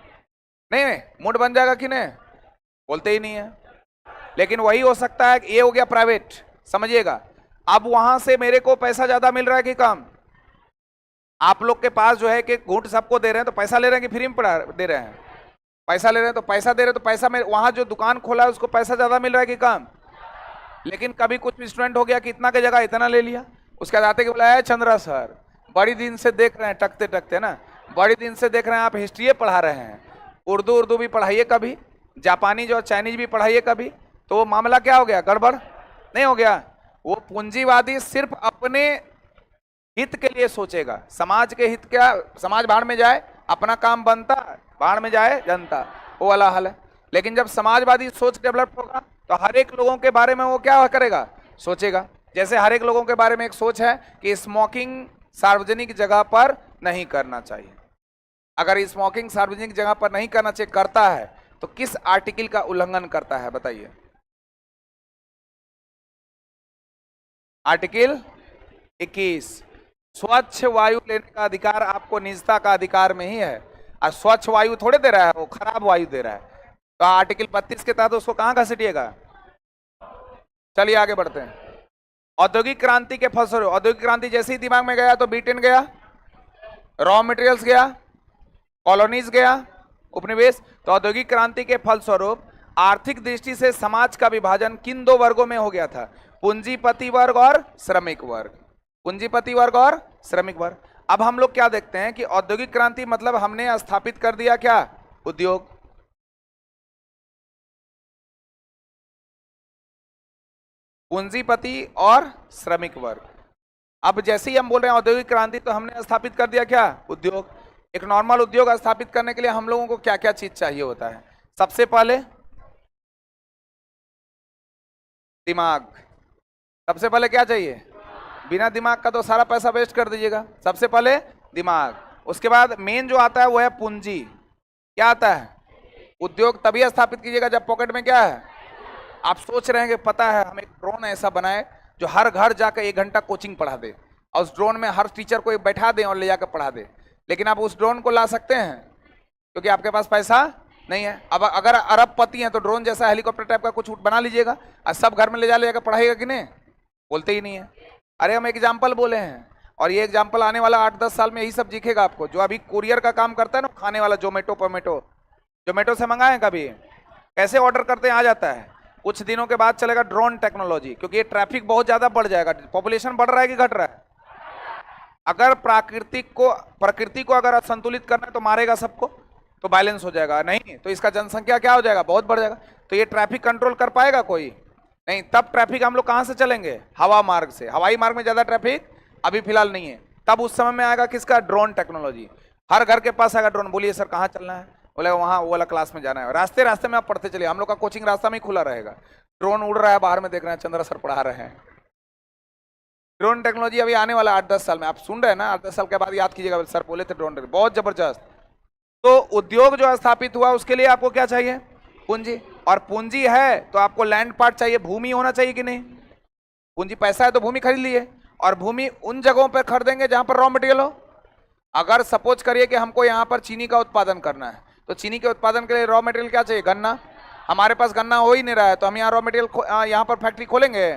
A: नहीं, मूड बन जाएगा कि नहीं? बोलते ही नहीं है। लेकिन वही हो सकता है, ये हो गया प्राइवेट, समझिएगा। अब वहां से मेरे को पैसा ज्यादा मिल रहा है कि कम? आप लोग के पास जो है कि घूंट सबको दे रहे हैं तो पैसा ले रहे हैं कि फ्री में पढ़ा दे रहे हैं? पैसा ले रहे हैं, तो पैसा दे रहे हैं, तो पैसा में वहां जो दुकान खोला है उसको पैसा ज्यादा मिल रहा है कि कम? लेकिन कभी कुछ स्टूडेंट हो गया कि इतना की जगह इतना ले लिया, उसके बाद आते कि बोला है चंद्रा सर बड़ी दिन से देख रहे हैं, टकते टकते ना, बड़ी दिन से देख रहे हैं आप हिस्ट्री पढ़ा रहे हैं, उर्दू भी पढ़ाइए कभी, जापानी जो चाइनीज भी पढ़ाइए कभी, तो वो मामला क्या हो गया? गड़बड़ नहीं हो गया? वो पूंजीवादी सिर्फ अपने हित के लिए सोचेगा, समाज के हित क्या? समाज भाड़ में जाए अपना काम बनता, भाड़ में जाए जनता। वो वाला हाल है। लेकिन जब समाजवादी सोच डेवलप होगा तो हर एक लोगों के बारे में वो क्या करेगा, सोचेगा। जैसे हर एक लोगों के बारे में एक सोच है कि स्मोकिंग सार्वजनिक जगह पर नहीं करना चाहिए। अगर स्मोकिंग सार्वजनिक जगह पर नहीं करना चाहिए, करता है तो किस आर्टिकल का उल्लंघन करता है बताइए? आर्टिकल 21। स्वच्छ वायु लेने का अधिकार आपको निजता का अधिकार में ही है। और स्वच्छ वायु थोड़े दे रहा है, वो खराब वायु दे रहा है। तो आर्टिकल 32 के तहत उसको कहां घसीटिएगा? चलिए आगे बढ़ते हैं। औद्योगिक क्रांति के फलस्वरूप, औद्योगिक क्रांति जैसे ही दिमाग में गया तो B10 गया, रॉ मटेरियल्स गया, कॉलोनीज गया, उपनिवेश। तो औद्योगिक क्रांति के फलस्वरूप आर्थिक दृष्टि से समाज का विभाजन किन दो वर्गों में हो गया था? पूंजीपति वर्ग और श्रमिक वर्ग। पूंजीपति वर्ग और श्रमिक वर्ग। अब हम लोग क्या देखते हैं कि औद्योगिक क्रांति मतलब हमने स्थापित कर दिया क्या? उद्योग। पूंजीपति और श्रमिक वर्ग। अब जैसे ही हम बोल रहे हैं औद्योगिक क्रांति तो हमने स्थापित कर दिया क्या? उद्योग। एक नॉर्मल उद्योग स्थापित करने के लिए हम लोगों को क्या क्या चीज चाहिए होता है? सबसे पहले दिमाग। सबसे पहले क्या चाहिए? बिना दिमाग का तो सारा पैसा वेस्ट कर दीजिएगा। सबसे पहले दिमाग। उसके बाद मेन जो आता है वो है पूंजी। क्या आता है? उद्योग तभी स्थापित कीजिएगा जब पॉकेट में क्या है? आप सोच रहे हैं कि पता है हम एक ड्रोन ऐसा बनाए जो हर घर जाकर 1 घंटा कोचिंग पढ़ा दे और उस ड्रोन में हर टीचर को बैठा दें और ले जाकर पढ़ा दे। लेकिन आप उस ड्रोन को ला सकते हैं क्योंकि आपके पास पैसा नहीं है। अब अगर अरबपति हैं तो ड्रोन जैसा हेलीकॉप्टर टाइप का कुछ बना लीजिएगा और सब घर में ले जाकर पढ़ाएगा कि नहीं? बोलते ही नहीं है। अरे हम एग्जाम्पल बोले हैं और ये एग्जाम्पल आने वाला 8-10 साल में यही सब दिखेगा आपको। जो अभी कुरियर का काम करता है ना खाने वाला, जोमेटो से मंगाए कभी? कैसे ऑर्डर करते हैं आ जाता है। कुछ दिनों के बाद चलेगा ड्रोन टेक्नोलॉजी, क्योंकि ये ट्रैफिक बहुत ज्यादा बढ़ जाएगा। पॉपुलेशन बढ़ रहा है कि घट रहा है? अगर प्रकृति को अगर संतुलित करना है तो मारेगा सबको तो बैलेंस हो जाएगा, नहीं तो इसका जनसंख्या क्या हो जाएगा? बहुत बढ़ जाएगा। तो ये ट्रैफिक कंट्रोल कर पाएगा कोई नहीं। तब ट्रैफिक हम लोग कहां से चलेंगे? हवा मार्ग से। हवाई मार्ग में ज्यादा ट्रैफिक अभी फिलहाल नहीं है। तब उस समय में आएगा किसका? Drone technology. हर घर के पास आएगा ड्रोन। बोलिए सर कहाँ चलना है? बोले वहाँ वो वाला क्लास में जाना है। रास्ते में आप पढ़ते चलिए, हम लोग का कोचिंग रास्ता में ही खुला रहेगा। ड्रोन उड़ रहा है बाहर में, देख रहे हैं चंद्रा सर पढ़ा रहे हैं। ड्रोन टेक्नोलॉजी अभी आने वाला 8-10 साल में। आप सुन रहे हैं ना? 8-10 साल के बाद याद कीजिएगा सर बोले थे ड्रोन टेक्नोलॉजी बहुत जबरदस्त। तो उद्योग जो स्थापित हुआ उसके लिए आपको क्या चाहिए? पूंजी। और पूंजी है तो आपको लैंड पार्ट चाहिए, भूमि होना चाहिए कि नहीं? पूंजी पैसा है तो भूमि खरीद लिए। और भूमि उन जगहों पर खरीदेंगे जहां पर रॉ मटेरियल हो। अगर सपोज करिए कि हमको यहाँ पर चीनी का उत्पादन करना है तो चीनी के उत्पादन के लिए रॉ मटेरियल क्या चाहिए? गन्ना। हमारे पास गन्ना हो ही नहीं रहा है तो हम यहाँ रॉ मटेरियल यहाँ पर फैक्ट्री खोलेंगे।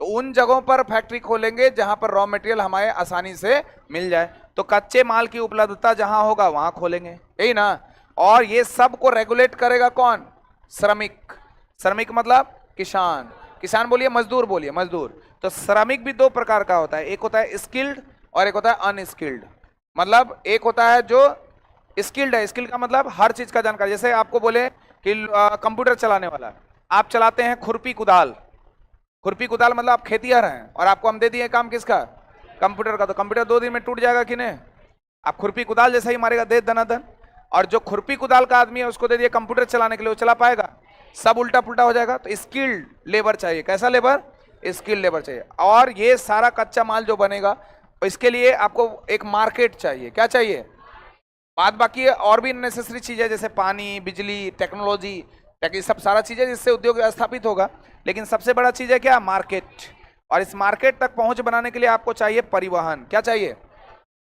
A: तो उन जगहों पर फैक्ट्री खोलेंगे जहां पर रॉ मटेरियल हमारे आसानी से मिल जाए। तो कच्चे माल की उपलब्धता जहां होगा वहां खोलेंगे, यही ना? और ये सब को रेगुलेट करेगा कौन? श्रमिक। श्रमिक मतलब किसान। किसान बोलिए, मजदूर बोलिए, मजदूर। तो श्रमिक भी 2 प्रकार का होता है, एक होता है स्किल्ड और एक होता है अनस्किल्ड। मतलब एक होता है जो स्किल्ड है, स्किल्ड का मतलब हर चीज का जानकारी। जैसे आपको बोले कि कंप्यूटर चलाने वाला, आप चलाते हैं खुरपी कुदाल। खुरपी कुदाल मतलब आप खेतिहर हैं और आपको हम दे दिए काम किसका? कंप्यूटर का। तो कंप्यूटर 2 दिन में टूट जाएगा कि नहीं? आप खुरपी कुदाल जैसा ही मारेगा दे दनादन। और जो खुरपी कुदाल का आदमी है उसको दे दिए कंप्यूटर चलाने के लिए, वो चला पाएगा? सब उल्टा पुल्टा हो जाएगा। तो स्किल्ड लेबर चाहिए। कैसा लेबर? स्किल्ड लेबर चाहिए। और ये सारा कच्चा माल जो बनेगा इसके लिए आपको एक मार्केट चाहिए। क्या चाहिए? बाद बाकी और भी नेसेसरी चीजें जैसे पानी, बिजली, टेक्नोलॉजी, ये सब सारा चीजें जिससे उद्योग स्थापित होगा। लेकिन सबसे बड़ा चीज है क्या? मार्केट। और इस मार्केट तक पहुंच बनाने के लिए आपको चाहिए परिवहन। क्या चाहिए?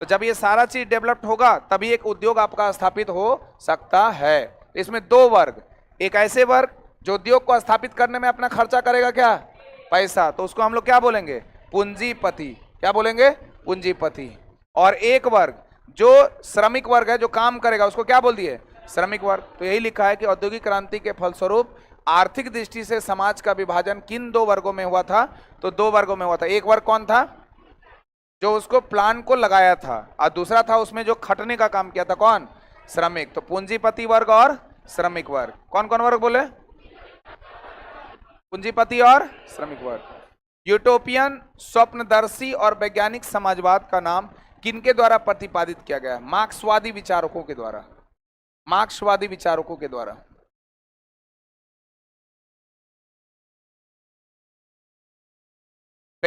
A: तो जब ये सारा चीज डेवलप्ड होगा तभी एक उद्योग आपका स्थापित हो सकता है। इसमें 2 वर्ग, एक ऐसे वर्ग जो उद्योग को स्थापित करने में अपना खर्चा करेगा क्या? पैसा, तो उसको हम लोग क्या बोलेंगे? पूंजीपति। क्या बोलेंगे? पूंजीपति। और एक वर्ग जो श्रमिक वर्ग है जो काम करेगा उसको क्या बोल दिए? श्रमिक वर्ग। तो यही लिखा है कि औद्योगिक क्रांति के फलस्वरूप आर्थिक दृष्टि से समाज का विभाजन किन 2 वर्गों में हुआ था? तो 2 वर्गों में हुआ था। एक वर्ग कौन था? जो उसको प्लान को लगाया था, और दूसरा था उसमें जो खटने का काम किया था, कौन? श्रमिक। तो पूंजीपति वर्ग और श्रमिक वर्ग। कौन कौन वर्ग बोले? पूंजीपति और श्रमिक वर्ग। यूटोपियन, स्वप्नदर्शी और वैज्ञानिक समाजवाद का नाम किनके द्वारा प्रतिपादित किया गया? मार्क्सवादी विचारकों के द्वारा। मार्क्सवादी विचारकों के द्वारा।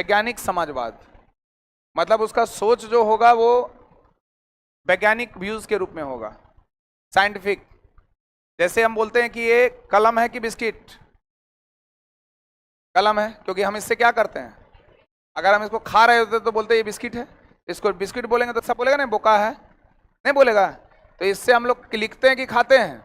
A: वैज्ञानिक समाजवाद, मतलब उसका सोच जो होगा वो वैज्ञानिक व्यूज के रूप में होगा, साइंटिफिक। जैसे हम बोलते हैं कि ये कलम है कि बिस्किट, कलम है क्योंकि हम इससे क्या करते हैं, अगर हम इसको खा रहे होते तो बोलते हैं ये बिस्किट है, इसको बिस्किट बोलेंगे तो सब बोलेगा नहीं बोका है, नहीं बोलेगा। तो इससे हम लोग लिखते हैं कि खाते हैं,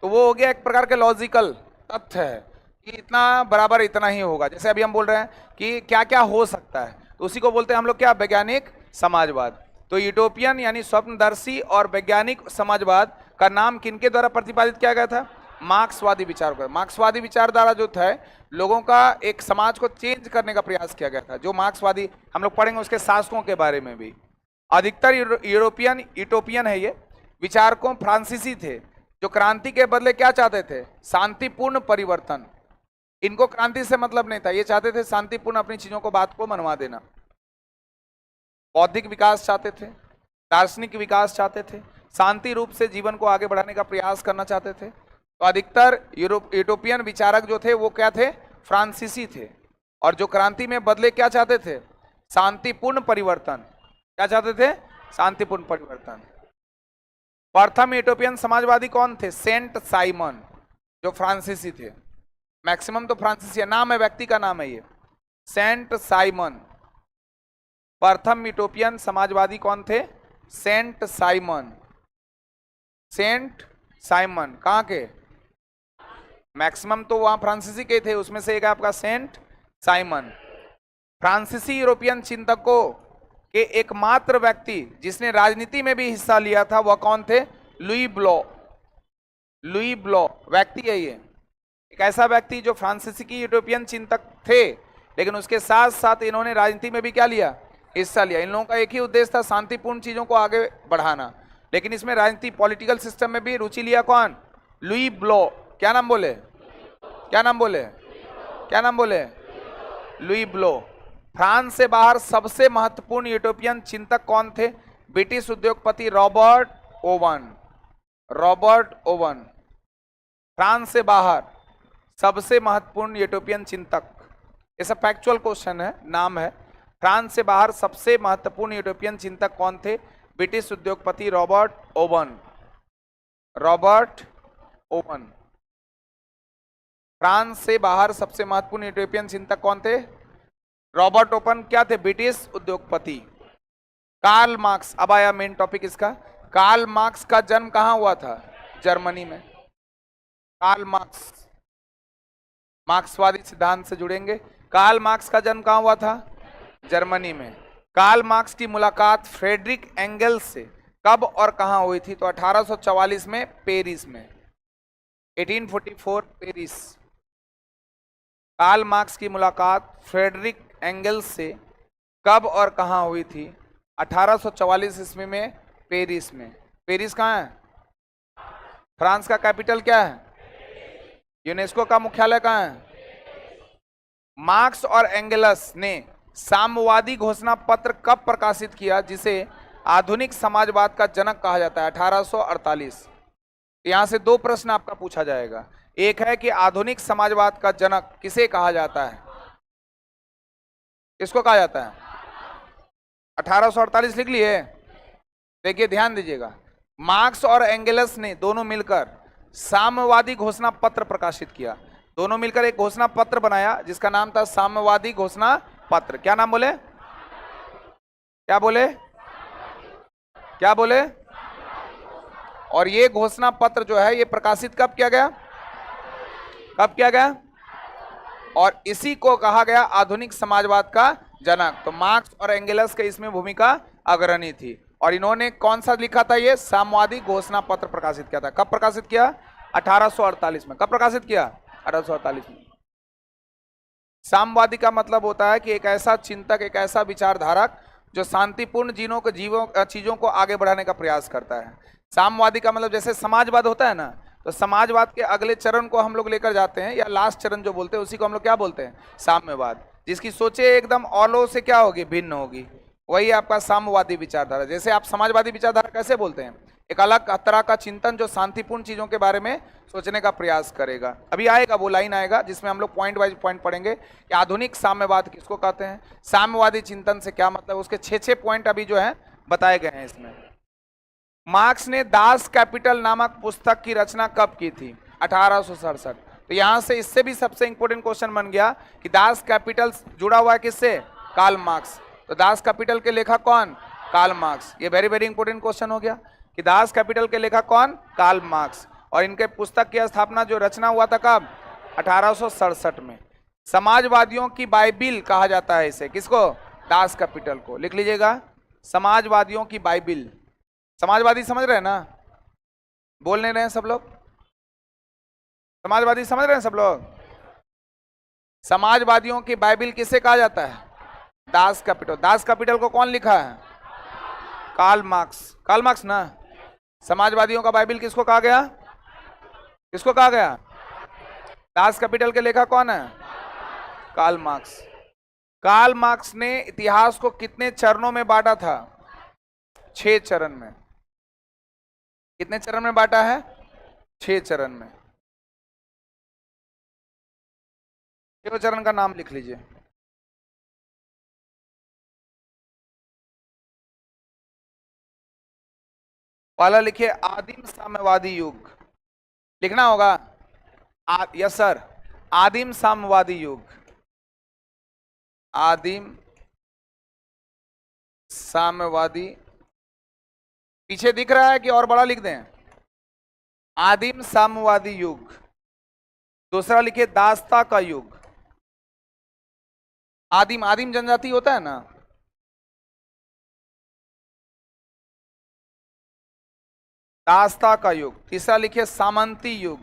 A: तो वो हो गया एक प्रकार के लॉजिकल तथ्य है कि इतना बराबर इतना ही होगा। जैसे अभी हम बोल रहे हैं कि क्या क्या हो सकता है, तो उसी को बोलते हैं हम लोग क्या, वैज्ञानिक समाजवाद। तो यूटोपियन यानी स्वप्नदर्शी और वैज्ञानिक समाजवाद का नाम किनके द्वारा प्रतिपादित किया गया था, मार्क्सवादी विचार। मार्क्सवादी विचारधारा जो था लोगों का एक समाज को चेंज करने का प्रयास किया गया था। जो मार्क्सवादी हम लोग पढ़ेंगे उसके शासकों के बारे में भी। अधिकतर यूरोपियन यूटोपियन है ये विचारकों फ्रांसीसी थे, जो क्रांति के बदले क्या चाहते थे, शांतिपूर्ण परिवर्तन। इनको क्रांति से मतलब नहीं था, ये चाहते थे शांतिपूर्ण अपनी चीजों को, बात को मनवा देना। बौद्धिक विकास चाहते थे, दार्शनिक विकास चाहते थे, शांति रूप से जीवन को आगे बढ़ाने का प्रयास करना चाहते थे। तो अधिकतर यूरोपियन विचारक जो थे वो क्या थे, फ्रांसीसी थे, और जो क्रांति में बदले क्या चाहते थे, शांतिपूर्ण परिवर्तन। क्या चाहते थे, शांतिपूर्ण परिवर्तन। प्रथम यूटोपियन समाजवादी कौन थे, सेंट साइमन, जो फ्रांसीसी थे। मैक्सिमम तो फ्रांसीसी है, नाम है, व्यक्ति का नाम है ये, सेंट साइमन। प्रथम यूटोपियन समाजवादी कौन थे, सेंट साइमन। सेंट साइमन कहाँ के, मैक्सिमम तो वहां फ्रांसीसी के थे, उसमें से एक आपका सेंट साइमन। फ्रांसीसी यूरोपियन चिंतकों के एकमात्र व्यक्ति जिसने राजनीति में भी हिस्सा लिया था वह कौन थे, लुई ब्लो। लुई ब्लो व्यक्ति है ये, एक ऐसा व्यक्ति जो फ्रांसीसी की यूरोपियन चिंतक थे, लेकिन उसके साथ साथ इन्होंने राजनीति में भी क्या लिया, हिस्सा लिया। इन लोगों का एक ही उद्देश्य था, शांतिपूर्ण चीजों को आगे बढ़ाना, लेकिन इसमें राजनीति पॉलिटिकल सिस्टम में भी रुचि लिया कौन, लुई ब्लो। क्या नाम बोले, क्या नाम बोले, क्या नाम बोले, लुई ब्लो। फ्रांस से बाहर सबसे महत्वपूर्ण यूरोपियन चिंतक कौन थे, ब्रिटिश उद्योगपति Robert oven. Robert oven France से बाहर सबसे महत्वपूर्ण यूरोपियन चिंतक, ऐसा फैक्चुअल क्वेश्चन है, नाम है। फ्रांस से बाहर सबसे महत्वपूर्ण यूरोपियन चिंतक कौन थे, ब्रिटिश उद्योगपति Robert oven. Robert oven. France से बाहर सबसे महत्वपूर्ण यूरोपियन चिंतक कौन थे, रॉबर्ट ओवन क्या थे, ब्रिटिश उद्योगपति। कार्ल मार्क्स, अब आया मेन टॉपिक इसका। कार्ल मार्क्स का जन्म कहां हुआ था, जर्मनी में। कार्ल मार्क्स, मार्क्सवादी सिद्धांत से जुड़ेंगे। कार्ल मार्क्स का जन्म कहां हुआ था, जर्मनी में। कार्ल मार्क्स की मुलाकात फ्रेडरिक एंगल्स से कब और कहां हुई थी, तो 1844 में पेरिस में, 1844 पेरिस। कार्ल मार्क्स की मुलाकात फ्रेडरिक एंगल्स से कब और कहां हुई थी, 1844 ईस्वी में पेरिस में। पेरिस कहाँ है, फ्रांस का कैपिटल क्या है, यूनेस्को का मुख्यालय कहाँ है। मार्क्स और एंगल्स ने साम्यवादी घोषणा पत्र कब प्रकाशित किया, जिसे आधुनिक समाजवाद का जनक कहा जाता है, 1848। यहां से दो प्रश्न आपका पूछा जाएगा। एक है कि आधुनिक समाजवाद का जनक किसे कहा जाता है, किसको कहा जाता है, 1848 लिख लिए। देखिए ध्यान दीजिएगा, मार्क्स और एंगल्स ने दोनों मिलकर साम्यवादी घोषणा पत्र प्रकाशित किया। दोनों मिलकर एक घोषणा पत्र बनाया जिसका नाम था साम्यवादी घोषणा पत्र। क्या नाम बोले, क्या बोले, क्या बोले। और ये घोषणा पत्र जो है ये प्रकाशित कब किया गया, कब किया गया, और इसी को कहा गया आधुनिक समाजवाद का जनक। तो मार्क्स और एंगल्स के इसमें भूमिका अग्रणी थी, और इन्होंने कौन सा लिखा था, ये साम्यवादी घोषणा पत्र प्रकाशित किया था। कब प्रकाशित किया, 1848 में। कब प्रकाशित किया, 1848 में। साम्यवादी का मतलब होता है कि एक ऐसा चिंतक, एक ऐसा विचारधारक जो शांतिपूर्ण चीजों को आगे बढ़ाने का प्रयास करता है। साम्यवादी का मतलब जैसे समाजवाद होता है ना, तो समाजवाद के अगले चरण को हम लोग लेकर जाते हैं, या लास्ट चरण जो बोलते हैं उसी को हम लोग क्या बोलते हैं, साम्यवाद। जिसकी सोचे एकदम औलों से क्या होगी, भिन्न होगी, वही आपका साम्यवादी विचारधारा। जैसे आप समाजवादी विचारधारा कैसे बोलते हैं, एक अलग तरह का चिंतन जो शांतिपूर्ण चीजों के बारे में सोचने का प्रयास करेगा। अभी आएगा वो लाइन आएगा जिसमें हम लोग पॉइंट वाइज पॉइंट पढ़ेंगे कि आधुनिक साम्यवाद किसको कहते हैं, साम्यवादी चिंतन से क्या मतलब, उसके 6 पॉइंट अभी जो है बताए गए हैं इसमें। मार्क्स ने दास कैपिटल नामक पुस्तक की रचना कब की थी? 1867। तो यहां से इससे भी सबसे इंपॉर्टेंट क्वेश्चन बन गया कि दास कैपिटल जुड़ा हुआ है किससे? Karl Marx. तो दास कैपिटल के लेखक कौन? Karl Marx. ये वेरी वेरी इंपॉर्टेंट क्वेश्चन हो गया कि दास कैपिटल के लेखक कौन? Karl Marx. और इनके पुस्तक की स्थापना जो रचना हुआ था कब? 1867 में। समाजवादियों की बाइबिल कहा जाता है इसे, किसको? दास कैपिटल को। लिख लीजिएगा, समाजवादियों की बाइबिल। समाजवादी समझ रहे हैं ना? बोल नहीं रहे हैं सब लोग? समाजवादी समझ रहे हैं सब लोग? समाजवादियों की बाइबिल किसे कहा जाता है? Das Kapital. दास कैपिटल को कौन लिखा है? Karl Marx. कार्ल मार्क्स ना। समाजवादियों का बाइबिल किसको कहा गया? किसको कहा गया? दास कैपिटल के लेखक कौन है? Karl Marx. कार्ल मार्क्स ने इतिहास को कितने चरणों में बांटा था? 6 चरण में। कितने चरण में बांटा है? 6 चरण में। 6 चरण का नाम लिख लीजिए। पहला लिखिए आदिम साम्यवादी युग। लिखना होगा यस सर, आदिम साम्यवादी युग। आदिम साम्यवादी, पीछे दिख रहा है कि और बड़ा लिख दें? आदिम साम्यवादी युग। दूसरा लिखिए दासता का युग। आदिम, आदिम जनजाति होता है ना, दासता का युग। तीसरा लिखिए सामंती युग।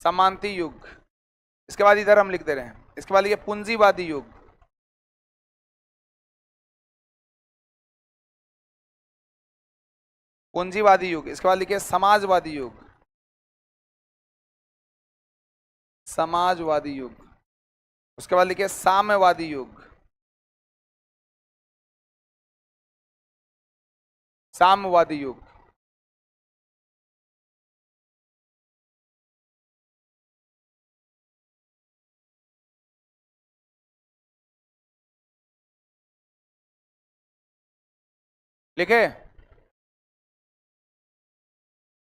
A: सामंती युग। इसके बाद इधर हम लिख दे रहे हैं, इसके बाद लिखिए पूंजीवादी युग। पूंजीवादी युग। इसके बाद लिखिए समाजवादी युग। समाजवादी युग। उसके बाद लिखिए साम्यवादी युग। साम्यवादी युग। लिखे?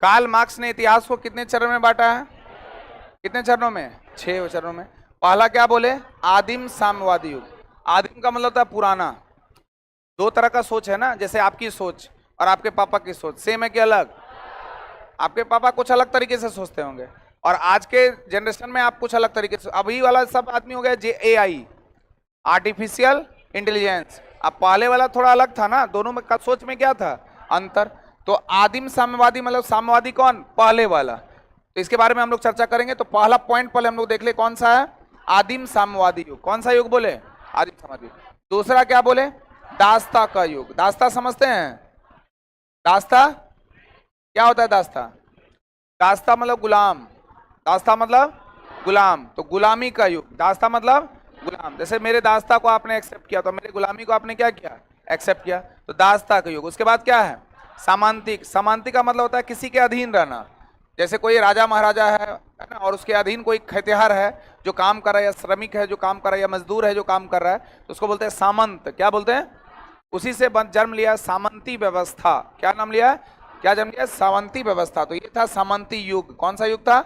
A: कार्ल मार्क्स ने इतिहास को कितने चरण में बांटा है? कितने चरणों में? 6 चरणों में। पहला क्या बोले? आदिम साम्यवादी युग। आदिम का मतलब था पुराना। 2 तरह का सोच है ना, जैसे आपकी सोच और आपके पापा की सोच सेम है कि अलग? आपके पापा कुछ अलग तरीके से सोचते होंगे और आज के जनरेशन में आप कुछ अलग तरीके से। अभी वाला सब आदमी हो गया AI, आर्टिफिशियल इंटेलिजेंस। अब पहले वाला थोड़ा अलग था ना, दोनों में सोच में क्या था? अंतर। तो आदिम साम्यवादी मतलब साम्यवादी कौन? पहले वाला। तो इसके बारे में हम लोग चर्चा करेंगे। तो पहला पॉइंट पहले हम लोग देख ले, कौन सा है? आदिम साम्यवादी युग। कौन सा युग बोले? आदिम साम्यवादी। दूसरा क्या बोले? दास्ता का युग। दास्ता समझते हैं? दास्ता क्या होता है? दास्ता, दास्ता मतलब गुलाम। दास्ता मतलब गुलाम। तो गुलामी का युग। दास्ता मतलब गुलाम। जैसे मेरे दास्ता को आपने एक्सेप्ट किया तो मेरे गुलामी को आपने क्या किया? एक्सेप्ट किया। तो दास्ता का युग। उसके बाद क्या है? सामांतिक। सामांतिक का मतलब होता है किसी के अधीन रहना। जैसे कोई राजा महाराजा है ना, और उसके अधीन कोई खेतिहर है जो काम कर रहा है, या श्रमिक है जो काम कर रहा है, या मजदूर है जो काम कर रहा है, तो उसको बोलते हैं सामंत। क्या बोलते हैं? उसी से जन्म लिया सामंती व्यवस्था। क्या नाम लिया? क्या जन्म लिया? सामंती व्यवस्था। तो ये था सामंती युग। कौन सा युग था?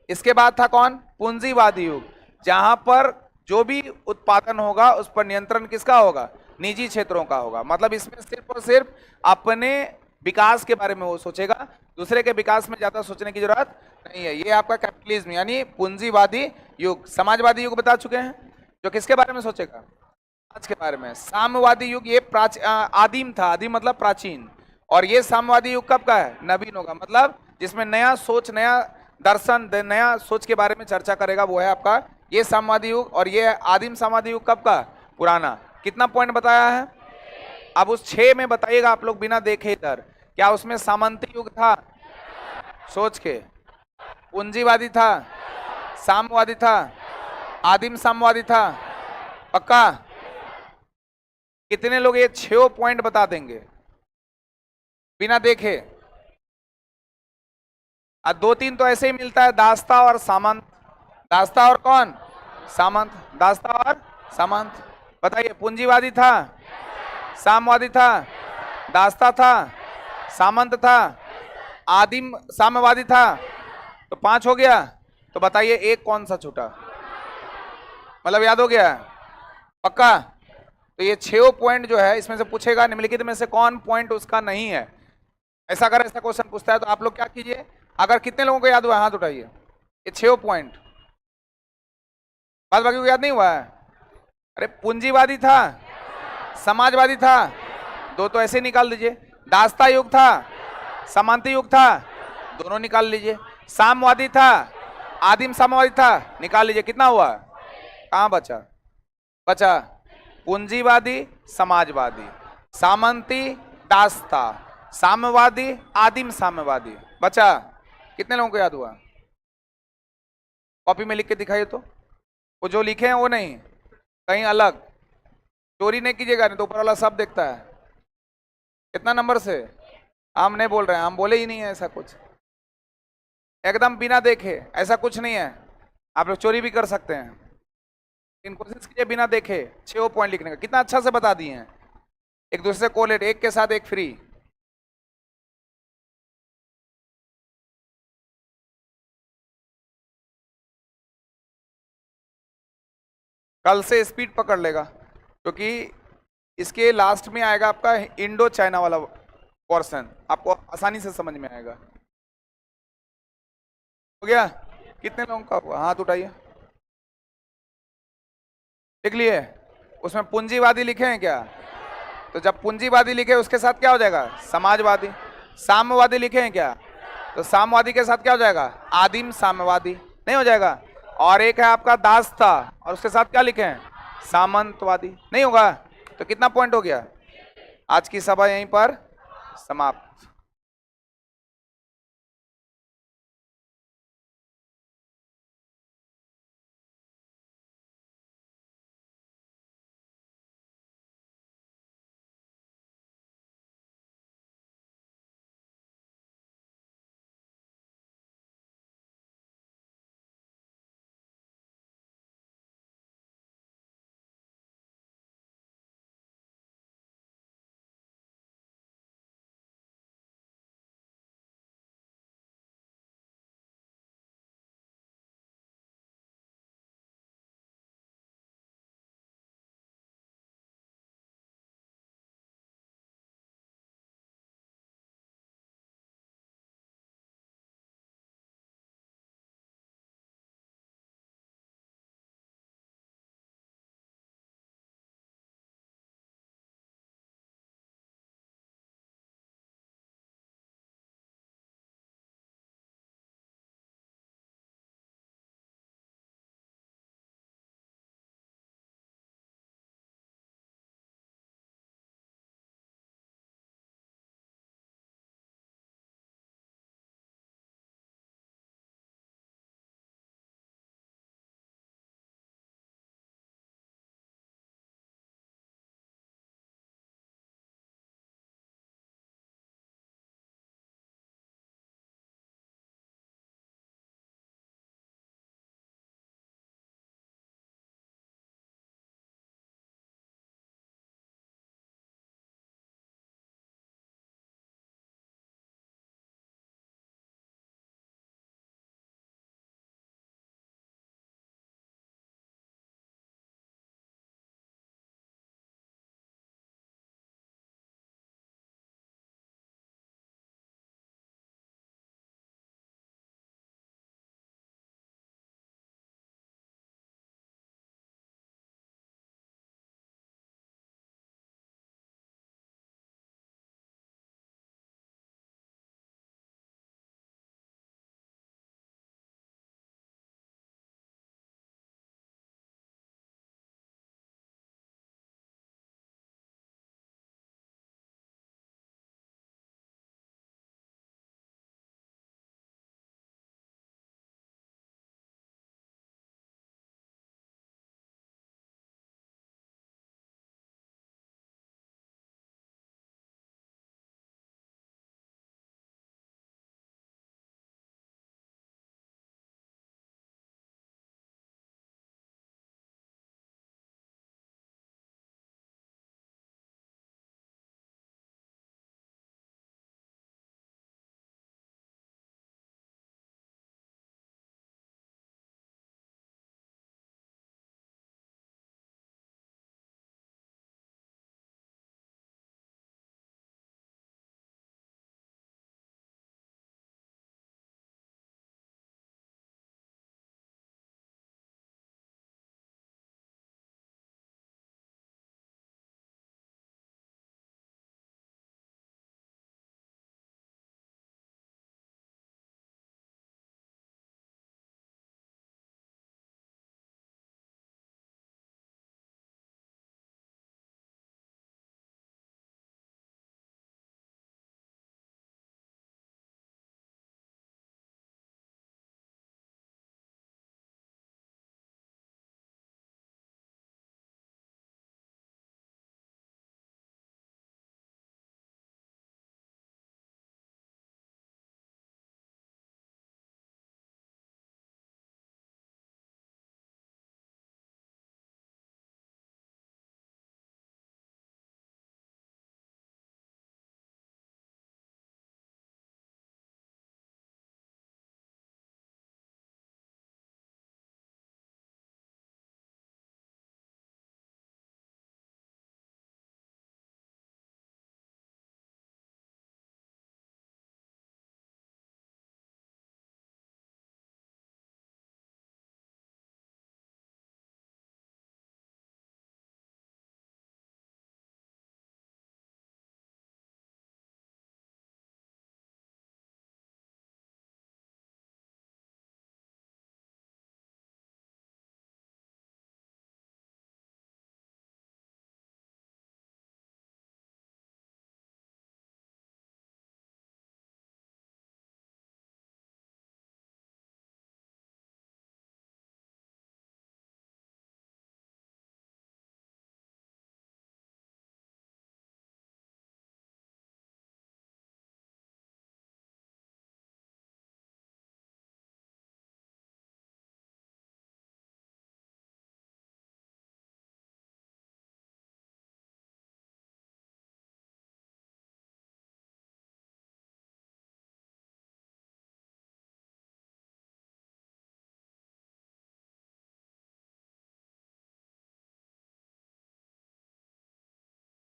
A: इसके बाद था कौन? पूंजीवादी युग, जहां पर जो भी उत्पादन होगा उस पर नियंत्रण किसका होगा? निजी क्षेत्रों का होगा। मतलब इसमें सिर्फ और सिर्फ अपने विकास के बारे में वो सोचेगा, दूसरे के विकास में ज्यादा सोचने की जरूरत नहीं है। ये आपका कैपिटलिज्म यानी पूंजीवादी युग। समाजवादी युग बता चुके हैं, जो किसके बारे में सोचेगा? आज के बारे में। साम्यवादी युग ये आदिम था। आदिम मतलब प्राचीन। और ये साम्यवादी युग कब का है? नवीन होगा, मतलब जिसमें नया सोच, नया दर्शन, नया सोच के बारे में चर्चा करेगा, वो है आपका ये साम्यवादी युग। और ये आदिम साम्यवादी युग कब का? पुराना। कितना पॉइंट बताया है? अब उस 6 में बताइएगा आप लोग बिना देखे इधर, क्या उसमें सामंती युग था? सोच के। पूंजीवादी था? साम्यवादी था? आदिम साम्यवादी था? पक्का? कितने लोग ये 6 पॉइंट बता देंगे बिना देखे? दो तीन तो ऐसे ही मिलता है, दास्ता और सामंत। दास्ता और कौन? सामंत। दास्ता और सामंत। बताइए, पूंजीवादी था, साम्यवादी था, दास्ता था, सामंत था, आदिम साम्यवादी था। तो 5 हो गया। तो बताइए एक कौन सा छूटा? मतलब याद हो गया? पक्का? तो ये 6 पॉइंट जो है इसमें से पूछेगा निम्नलिखित में से कौन पॉइंट उसका नहीं है। ऐसा अगर ऐसा क्वेश्चन पूछता है तो आप लोग क्या कीजिए, अगर कितने लोगों को याद हुआ हाथ उठाइए। ये 6 पॉइंट बाद बाकी को याद नहीं हुआ है? अरे पूंजीवादी था, समाजवादी था, दो तो ऐसे निकाल दीजिए। दास्ता युग था, समांती युग था, दोनों निकाल लीजिए। साम्यवादी था, आदिम साम्यवादी था, निकाल लीजिए। कितना हुआ? कहां बचा? बचा पूंजीवादी, समाजवादी, सामंती, दास्ता, साम्यवादी, आदिम साम्यवादी। बचा। कितने लोगों को याद हुआ? कॉपी में लिख के दिखाइए तो। वो जो लिखे हैं वो नहीं, कहीं अलग। चोरी नहीं कीजिएगा, नहीं तो ऊपर वाला सब देखता है। कितना नंबर से? हम नहीं बोल रहे हैं, हम बोले ही नहीं है ऐसा कुछ। एकदम बिना देखे, ऐसा कुछ नहीं है। आप लोग चोरी भी कर सकते हैं, इन कोशिश कीजिए बिना देखे 6 पॉइंट लिखने का। कितना अच्छा से बता दिए हैं, एक दूसरे कोलेट, एक के साथ एक फ्री। कल से स्पीड पकड़ लेगा, क्योंकि इसके लास्ट में आएगा आपका इंडो चाइना वाला पोर्शन, आपको आसानी से समझ में आएगा। हो गया? कितने लोगों का हुआ हाथ उठाइए। लिख लिए? उसमें पूंजीवादी लिखे हैं क्या? तो जब पूंजीवादी लिखे उसके साथ क्या हो जाएगा? समाजवादी। साम्यवादी लिखे हैं क्या? तो साम्यवादी के साथ क्या हो जाएगा? आदिम साम्यवादी। नहीं हो जाएगा? और एक है आपका दास्ता, और उसके साथ क्या लिखे हैं? सामंतवादी। नहीं होगा? तो कितना पॉइंट हो गया? आज की सभा यहीं पर समाप्त।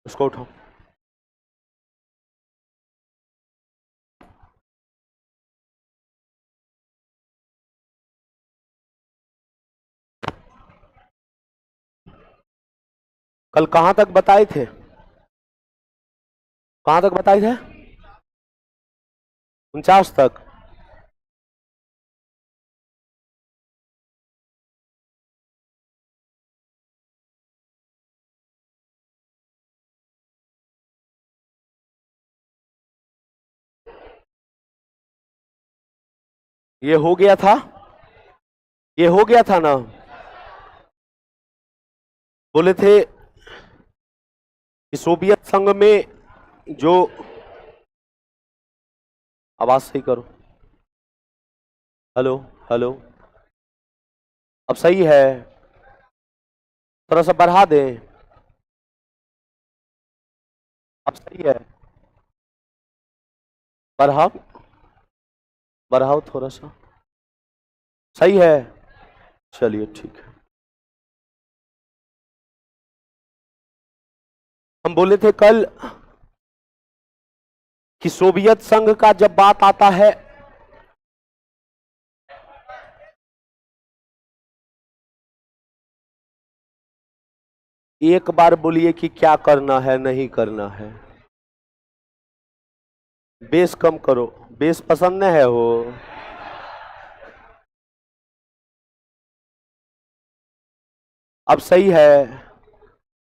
B: उसको उठाओ। कल कहां तक बताए थे? कहां तक बताए थे? 49 तक। ये हो गया था, ये हो गया था ना। बोले थे कि सोवियत संघ में जो, आवाज सही करो, हेलो हेलो, अब सही है? थोड़ा सा बढ़ा दें, अब सही है? बढ़ाओ, बढ़ाओ थोड़ा सा, सही है? चलिए ठीक है। हम बोले थे कल कि सोवियत संघ का जब बात आता है, एक बार बोलिए कि क्या करना है नहीं करना है। बेस कम करो, बेस पसंद नहीं है वो। अब सही है?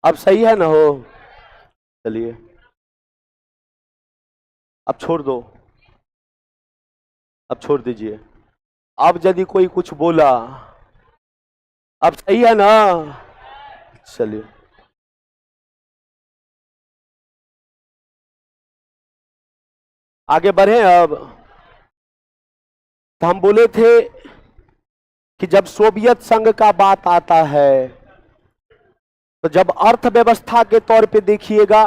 B: अब सही है ना हो? चलिए अब छोड़ दो, अब छोड़ दीजिए। अब यदि कोई कुछ बोला, अब सही है ना? चलिए आगे बढ़े। अब तो हम बोले थे कि जब सोवियत संघ का बात आता है, तो जब अर्थव्यवस्था के तौर पे देखिएगा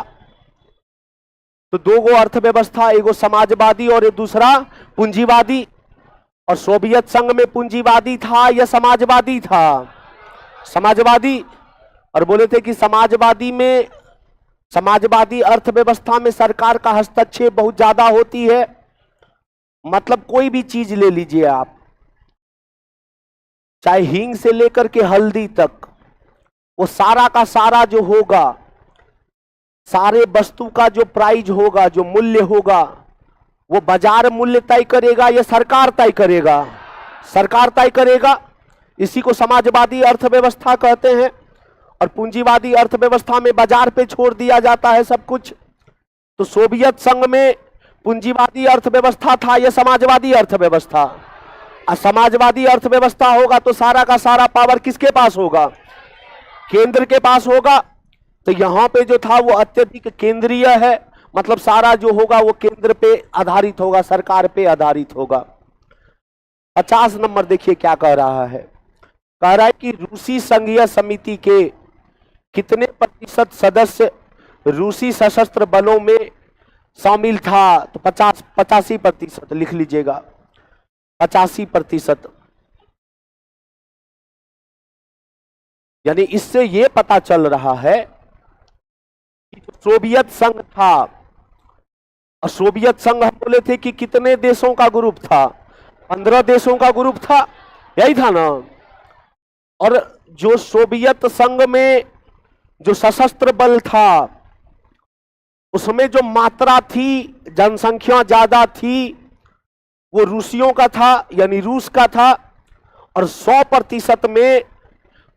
B: तो दो गो अर्थव्यवस्था, एगो समाजवादी और एक दूसरा पूंजीवादी। और सोवियत संघ में पूंजीवादी था या समाजवादी था? समाजवादी। और बोले थे कि समाजवादी में, समाजवादी अर्थव्यवस्था में सरकार का हस्तक्षेप बहुत ज्यादा होती है। मतलब कोई भी चीज ले लीजिए आप, चाहे हींग से लेकर के हल्दी तक, वो सारा का सारा जो होगा, सारे वस्तु का जो प्राइस होगा, जो मूल्य होगा, वो बाजार मूल्य तय करेगा या सरकार तय करेगा? सरकार तय करेगा। इसी को समाजवादी अर्थव्यवस्था कहते हैं। और पूंजीवादी अर्थव्यवस्था में बाजार पे छोड़ दिया जाता है सब कुछ। तो सोवियत संघ में पूंजीवादी अर्थव्यवस्था था या समाजवादी अर्थव्यवस्था? और समाजवादी अर्थव्यवस्था होगा तो सारा का सारा पावर किसके पास होगा? केंद्र के पास होगा। तो यहां पे जो था वो अत्यधिक केंद्रीय है, मतलब सारा जो होगा वो केंद्र पे आधारित होगा, सरकार पे आधारित होगा। 50 नंबर देखिए क्या कह रहा है। कह रहा है कि रूसी संघीय समिति के कितने प्रतिशत सदस्य रूसी सशस्त्र बलों में शामिल था? तो 85% लिख लीजिएगा, 85%। यानी इससे यह पता चल रहा है कि सोवियत संघ था, और सोवियत संघ हम बोले थे कि कितने देशों का ग्रुप था? 15 देशों का ग्रुप था, यही था ना। और जो सोवियत संघ में जो सशस्त्र बल था, उसमें जो मात्रा थी, जनसंख्या ज्यादा थी, वो रूसियों का था, यानी रूस का था। और 100% में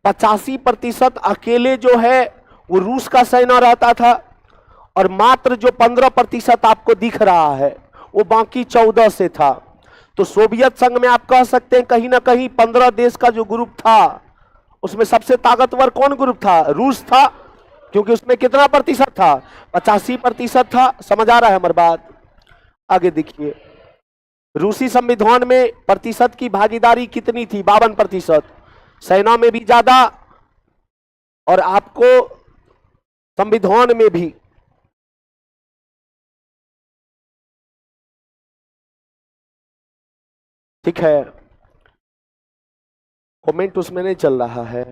B: 85% अकेले जो है वो रूस का सेना रहता था। और मात्र जो 15% आपको दिख रहा है वो बाकी 14 से था। तो सोवियत संघ में आप कह सकते हैं कहीं ना कहीं 15 देश का जो ग्रुप था, उसमें सबसे ताकतवर कौन ग्रुप था? रूस था, क्योंकि उसमें कितना प्रतिशत था? 85% था। समझ आ रहा है हमारी बात? आगे देखिए, रूसी संविधान में प्रतिशत की भागीदारी कितनी थी? 52%। सेना में भी ज्यादा और आपको संविधान में भी। ठीक है, कमेंट उसमें नहीं चल रहा है,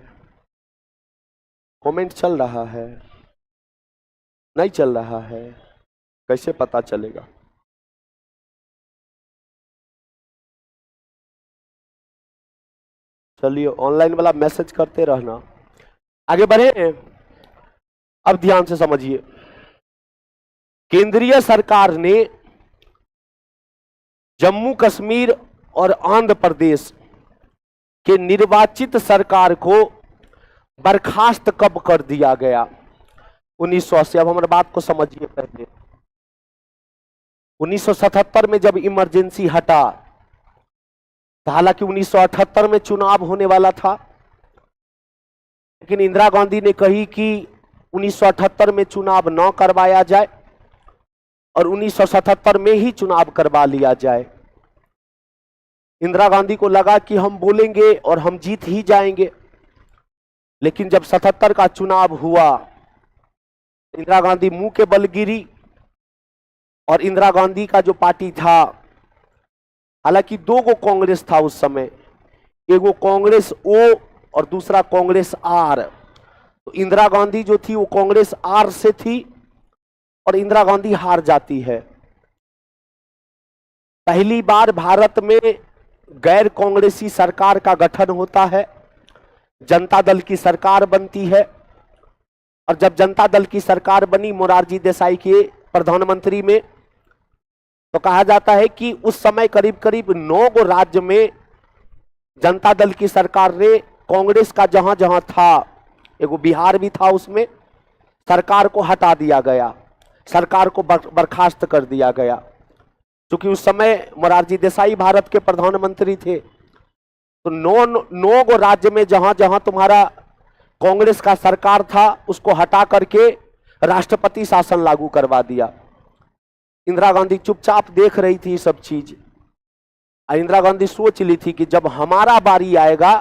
B: कमेंट चल रहा है। नहीं चल रहा है, कैसे पता चलेगा? चलिए ऑनलाइन वाला मैसेज करते रहना। आगे बढ़े, अब ध्यान से समझिए। केंद्रीय सरकार ने जम्मू कश्मीर और आंध्र प्रदेश के निर्वाचित सरकार को बर्खास्त कब कर दिया गया? 1980। अब हमारी बात को समझिए पहले। 1977 में जब इमरजेंसी हटा, तो हालांकि 1978 में चुनाव होने वाला था, लेकिन इंदिरा गांधी ने कही कि 1978 में चुनाव न करवाया जाए और 1977 में ही चुनाव करवा लिया जाए। इंदिरा गांधी को लगा कि हम बोलेंगे और हम जीत ही जाएंगे, लेकिन जब 77 का चुनाव हुआ, इंदिरा गांधी मुंह के बल गिरी और इंदिरा गांधी का जो पार्टी था, हालांकि दो गो कांग्रेस था उस समय, एगो कांग्रेस ओ और दूसरा कांग्रेस आर। तो इंदिरा गांधी जो थी वो कांग्रेस आर से थी और इंदिरा गांधी हार जाती है। पहली बार भारत में गैर कांग्रेसी सरकार का गठन होता है, जनता दल की सरकार बनती है। और जब जनता दल की सरकार बनी मोरारजी देसाई के प्रधानमंत्री में, तो कहा जाता है कि उस समय करीब करीब 9 गो राज्य में जनता दल की सरकार ने कांग्रेस का जहां जहां था, एगो बिहार भी था, उसमें सरकार को हटा दिया गया, सरकार को बर्खास्त कर दिया गया। क्योंकि उस समय मोरारजी देसाई भारत के प्रधानमंत्री थे, तो 9 गो राज्य में जहां जहां तुम्हारा कांग्रेस का सरकार था, उसको हटा करके राष्ट्रपति शासन लागू करवा दिया। इंदिरा गांधी चुपचाप देख रही थी सब चीज। इंदिरा गांधी सोच ली थी कि जब हमारा बारी आएगा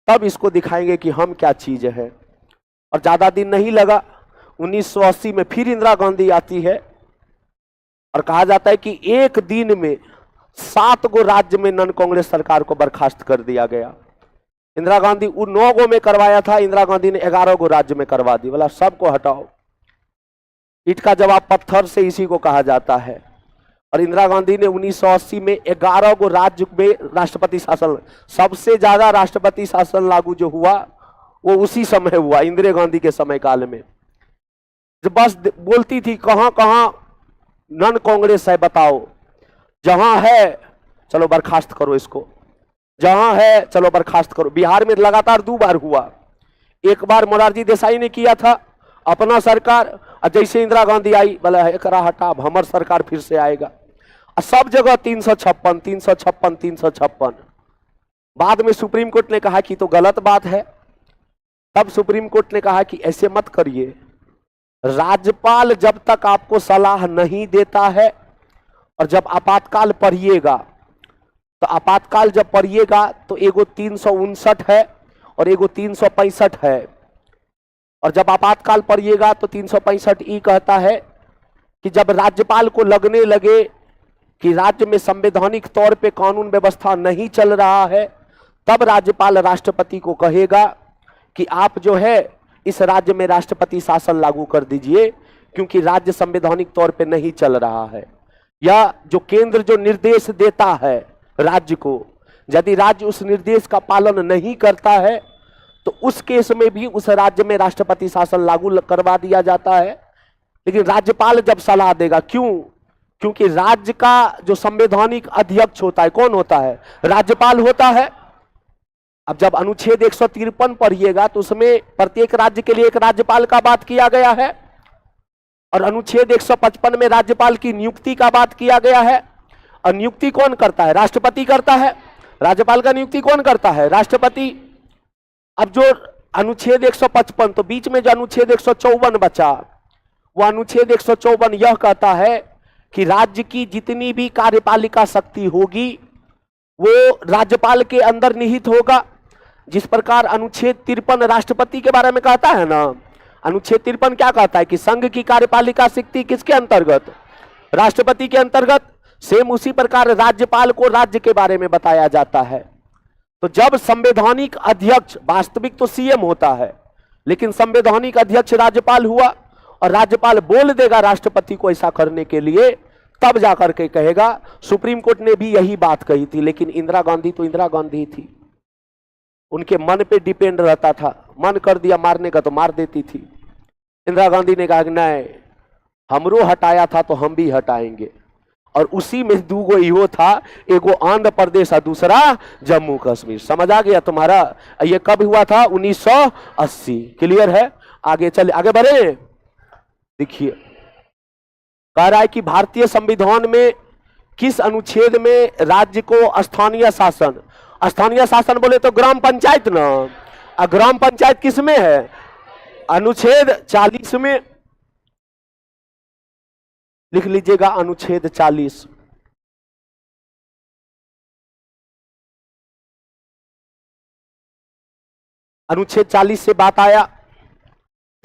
B: तब इसको दिखाएंगे कि हम क्या चीज है। और ज्यादा दिन नहीं लगा, 1980 में फिर इंदिरा गांधी आती है और कहा जाता है कि एक दिन में 7 गो राज्य में नॉन कांग्रेस सरकार को बर्खास्त कर दिया गया। इंदिरा गांधी उन 9 गो में करवाया था, इंदिरा गांधी ने 11 गो राज्य में करवा दी। बोला सबको हटाओ। ईंट का जवाब पत्थर से, इसी को कहा जाता है। और इंदिरा गांधी ने 1980 में 11 गो राज्य में राष्ट्रपति शासन, सबसे ज्यादा राष्ट्रपति शासन लागू जो हुआ वो उसी समय हुआ, इंदिरा गांधी के समय काल में। जब बस बोलती थी कहां कहां नॉन कांग्रेस है बताओ, जहां है चलो बर्खास्त करो इसको, जहां है चलो बर्खास्त करो। बिहार में लगातार 2 बार हुआ। एक बार मोरारजी देसाई ने किया था अपना सरकार, और जैसे इंदिरा गांधी आई बोला एकरा हटा, अब हमार सरकार फिर से आएगा। और सब जगह 356 356 356। बाद में सुप्रीम कोर्ट ने कहा कि तो गलत बात है। तब सुप्रीम कोर्ट ने कहा कि ऐसे मत करिए, राज्यपाल जब तक आपको सलाह नहीं देता है और जब आपातकाल पढ़िएगा, तो आपातकाल जब पढ़िएगा तो एगो 359 है और एगो 365 है। और जब आपातकाल पढ़िएगा तो 365 ई कहता है कि जब राज्यपाल को लगने लगे कि राज्य में संवैधानिक तौर पे कानून व्यवस्था नहीं चल रहा है, तब राज्यपाल राष्ट्रपति को कहेगा कि आप जो है इस राज्य में राष्ट्रपति शासन लागू कर दीजिए, क्योंकि राज्य संवैधानिक तौर पे नहीं चल रहा है। या जो केंद्र जो निर्देश देता है राज्य को, यदि राज्य उस निर्देश का पालन नहीं करता है तो उस केस में भी उस राज्य में राष्ट्रपति शासन लागू करवा दिया जाता है। लेकिन राज्यपाल जब सलाह देगा, क्यों? क्योंकि राज्य का जो संवैधानिक अध्यक्ष होता है, कौन होता है? राज्यपाल होता है। अब जब अनुच्छेद 153 पढ़िएगा तो उसमें प्रत्येक राज्य के लिए एक राज्यपाल का बात किया गया है, और अनुच्छेद 155 में राज्यपाल की नियुक्ति का बात किया गया है। और नियुक्ति कौन करता है? राष्ट्रपति करता है। राज्यपाल का नियुक्ति कौन करता है? राष्ट्रपति। अब जो अनुच्छेद 155, तो बीच में जो अनुच्छेद 154 बचा, वो अनुच्छेद 154 यह कहता है कि राज्य की जितनी भी कार्यपालिका शक्ति होगी वो राज्यपाल के अंदर निहित होगा। जिस प्रकार अनुच्छेद 53 राष्ट्रपति के बारे में कहता है ना, अनुच्छेद 53 क्या कहता है कि संघ की कार्यपालिका शक्ति किसके अंतर्गत? राष्ट्रपति के अंतर्गत। सेम उसी प्रकार राज्यपाल को राज्य के बारे में बताया जाता है। तो जब संवैधानिक अध्यक्ष, वास्तविक तो सीएम होता है, लेकिन संवैधानिक अध्यक्ष राज्यपाल हुआ, और राज्यपाल बोल देगा राष्ट्रपति को ऐसा करने के लिए, तब जाकर के कहेगा। सुप्रीम कोर्ट ने भी यही बात कही थी, लेकिन इंदिरा गांधी तो इंदिरा गांधी थी, उनके मन पे डिपेंड रहता था, मन कर दिया मारने का तो मार देती थी। इंदिरा गांधी ने कहा कि नहीं, हमरो हटाया था तो हम भी हटाएंगे, और उसी में दूगो इहो था, एगो आंध्र प्रदेश और दूसरा जम्मू कश्मीर। समझ आ गया तुम्हारा? ये कब हुआ था? 1980। क्लियर है? आगे चले, आगे बढ़े। देखिए कह रहा है कि भारतीय संविधान में किस अनुच्छेद में राज्य को स्थानीय शासन, स्थानीय शासन बोले तो ग्राम पंचायत ना, और ग्राम पंचायत किस में है? अनुच्छेद 40 में। लिख लीजिएगा अनुच्छेद 40। अनुच्छेद 40 से बात आया,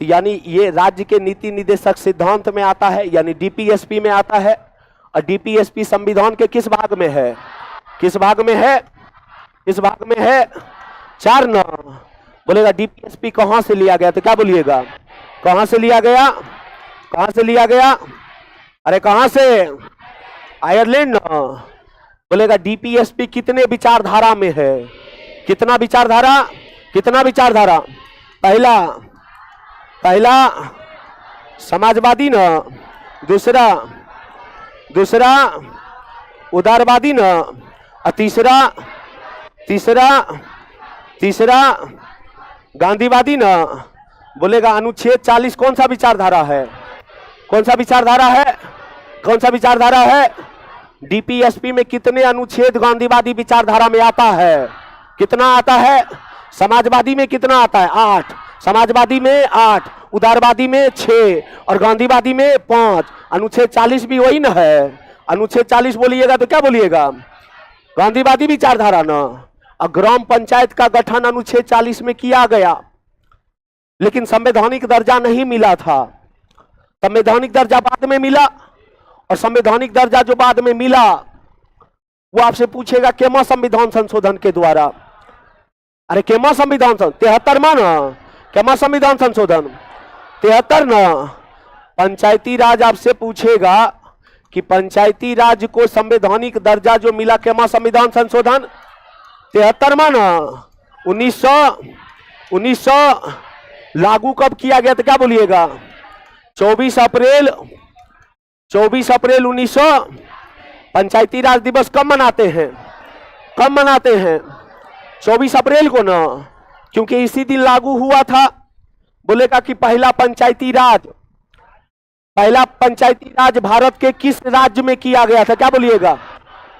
B: तो यानी ये राज्य के नीति निदेशक सिद्धांत में आता है, यानी डीपीएसपी में आता है। और डीपीएसपी संविधान के किस भाग में है? किस भाग में है? किस भाग में है? 4 ना। बोलेगा डीपीएसपी कहां से लिया गया? तो क्या बोलिएगा? कहां से लिया गया? कहां से लिया गया? अरे कहां से? आयरलैंड ना। बोलेगा डीपीएसपी कितने विचारधारा में है? कितना विचारधारा? कितना विचारधारा? पहला समाजवादी ना, दूसरा उदारवादी ना, और तीसरा गांधीवादी ना। बोलेगा अनुच्छेद 40 कौन सा विचारधारा है? कौन सा विचारधारा है? कौन सा विचारधारा है? डीपीएसपी में कितने अनुच्छेद गांधीवादी विचारधारा में आता है? कितना आता है? समाजवादी में कितना आता है? 8। समाजवादी में 8, उदारवादी में 6 और गांधीवादी में 5। अनुच्छेद 40 भी वही ना है। अनुच्छेद 40 बोलिएगा तो क्या बोलिएगा? गांधीवादी विचारधारा ना। और ग्राम पंचायत का गठन अनुच्छेद 40 में किया गया, लेकिन संवैधानिक दर्जा नहीं मिला था। संवैधानिक दर्जा बाद में मिला, और संवैधानिक दर्जा जो बाद में मिला वो आपसे पूछेगा केमा संविधान संशोधन के द्वारा। अरे केमा संविधान 73 ना, केमा संविधान संशोधन 73 ना। पंचायती राज आपसे पूछेगा कि पंचायती राज को संवैधानिक दर्जा जो मिला, केमा संविधान संशोधन 73 ना। 1900 लागू कब किया गया? तो क्या बोलिएगा? 24 अप्रैल 1900। पंचायती राज दिवस कब मनाते हैं? कब मनाते हैं? 24 अप्रैल को ना, क्योंकि इसी दिन लागू हुआ था। बोलेगा कि पहला पंचायती राज भारत के किस राज्य में किया गया था? क्या बोलिएगा?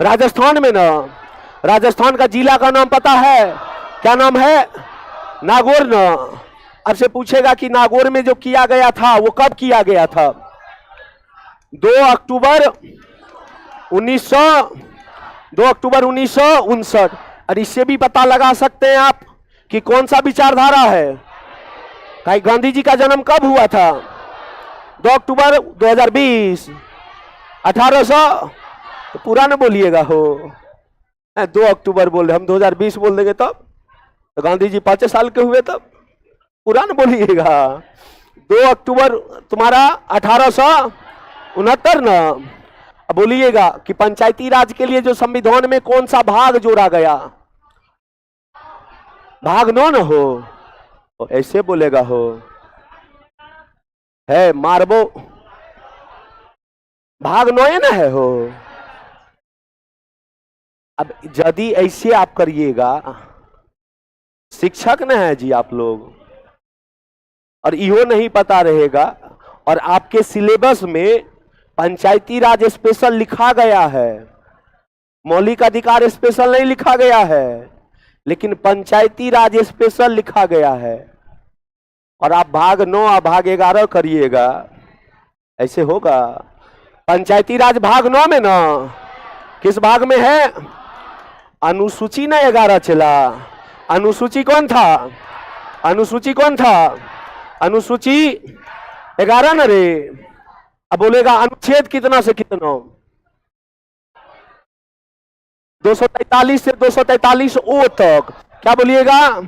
B: राजस्थान में ना। राजस्थान का जिला का नाम पता है? क्या नाम है? नागौर ना। आपसे पूछेगा कि नागौर में जो किया गया था वो कब किया गया था? 2 अक्टूबर 1959। और इससे भी पता लगा सकते हैं आप कि कौन सा विचारधारा है। भाई गांधी जी का जन्म कब हुआ था? 2 अक्टूबर 2020। 1800 तो पूरा न बोलिएगा हो, 2 अक्टूबर बोल रहे, हम 2020 बोल देंगे तब तो गांधी जी 5 साल के हुए, तब पूरा न बोलिएगा। 2 अक्टूबर तुम्हारा 1869 ना। अब बोलिएगा कि पंचायती राज के लिए जो संविधान में कौन सा भाग जोड़ा गया? भाग 9 न हो, तो ऐसे बोलेगा हो, है मारबो, भाग 9 न है हो। अब यदि ऐसे आप करिएगा, शिक्षक न है जी आप लोग, और इहो नहीं पता रहेगा, और आपके सिलेबस में पंचायती राज स्पेशल लिखा गया है, मौलिक अधिकार स्पेशल नहीं लिखा गया है, लेकिन पंचायती राज स्पेशल लिखा गया है, और आप भाग 9 और भाग 11 करिएगा, ऐसे होगा? पंचायती राज भाग 9 में ना, किस भाग में है? अनुसूची ना 11 चला। अनुसूची कौन था? अनुसूची कौन था? अनुसूची 11 न रे। अब बोलेगा अनुच्छेद कितना से कितना? 243 से 243 ओ तक। क्या बोलिएगा?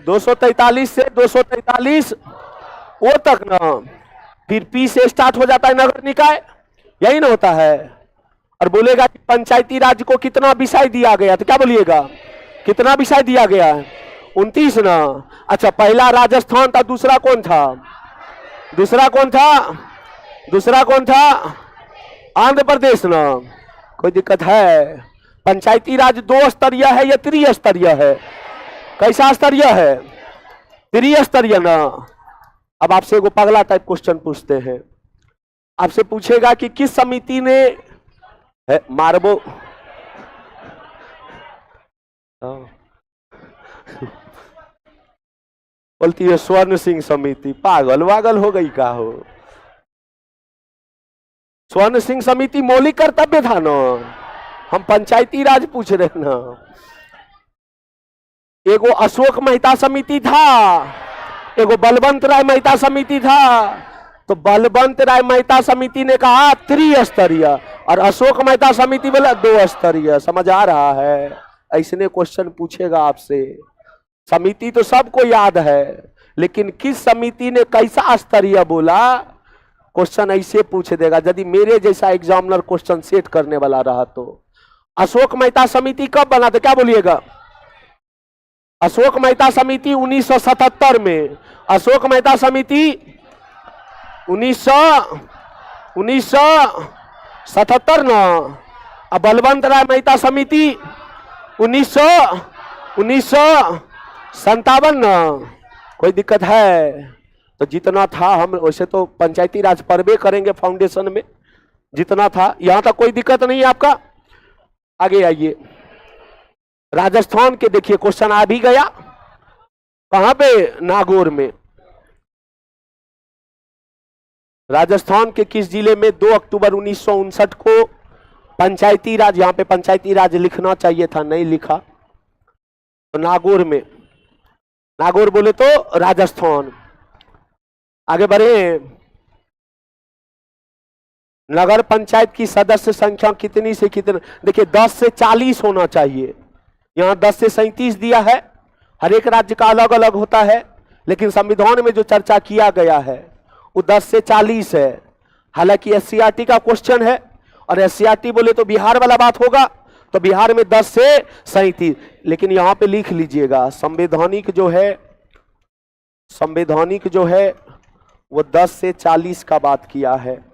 B: 243 से 243 ओ तक ना। फिर पी से स्टार्ट हो जाता है नगर निकाय, यही ना होता है। और बोलेगा कि पंचायती राज को कितना विषय दिया गया, तो क्या बोलिएगा, कितना विषय दिया गया है, 29 ना। अच्छा, पहला राजस्थान था, दूसरा कौन था, दूसरा कौन था, दूसरा कौन था, आंध्र प्रदेश ना। कोई दिक्कत है? पंचायती राज 2 स्तरीय है या त्रिस्तरीय है, कैसा स्तरीय है, त्रिस्तरीय ना। अब आपसे एगो पगला टाइप क्वेश्चन पूछते हैं, आपसे पूछेगा कि किस समिति ने मारबो बोलती है स्वर्ण सिंह समिति, पागल वागल हो गई का हो। स्वर्ण सिंह समिति मौलिक कर्तव्य था ना, हम पंचायती राज पूछ रहे ना। एगो अशोक मेहता समिति था, एगो बलवंत राय मेहता समिति था। तो बलवंत राय मेहता समिति ने कहा त्रिस्तरीय, और अशोक मेहता समिति बोला 2 स्तरीय। समझ आ रहा है? ऐसने क्वेश्चन पूछेगा आपसे। समिति तो सबको याद है, लेकिन किस समिति ने कैसा स्तरीय बोला, क्वेश्चन ऐसे पूछ देगा। यदि मेरे जैसा एग्जामिनर क्वेश्चन सेट करने वाला रहा तो। अशोक मेहता समिति कब बना था, क्या बोलिएगा? अशोक मेहता समिति 1977 में, अशोक मेहता समिति 1977 ना। अब बलवंत राय मेहता समिति 1957 ना। कोई दिक्कत है? तो जितना था हम वैसे तो पंचायती राज पढ़बे करेंगे फाउंडेशन में, जितना था यहां तक कोई दिक्कत नहीं है आपका। आगे आइए, राजस्थान के देखिए क्वेश्चन आ भी गया। कहां पे? नागौर में। राजस्थान के किस जिले में 2 अक्टूबर 1959 को पंचायती राज, यहां पे पंचायती राज लिखना चाहिए था, नहीं लिखा, तो नागौर में। नागौर बोले तो राजस्थान। आगे बढ़े, नगर पंचायत की सदस्य संख्या कितनी से कितनी? देखिए 10 से 40 होना चाहिए, यहां 10 से 37 दिया है। हर एक राज्य का अलग अलग होता है, लेकिन संविधान में जो चर्चा किया गया है वो 10 से 40 है। हालांकि एससीईआरटी का क्वेश्चन है, और एससीईआरटी बोले तो बिहार वाला बात होगा, तो बिहार में 10 से 37। लेकिन यहां पे लिख लीजिएगा, संवैधानिक जो है वो 10 से 40 का बात किया है।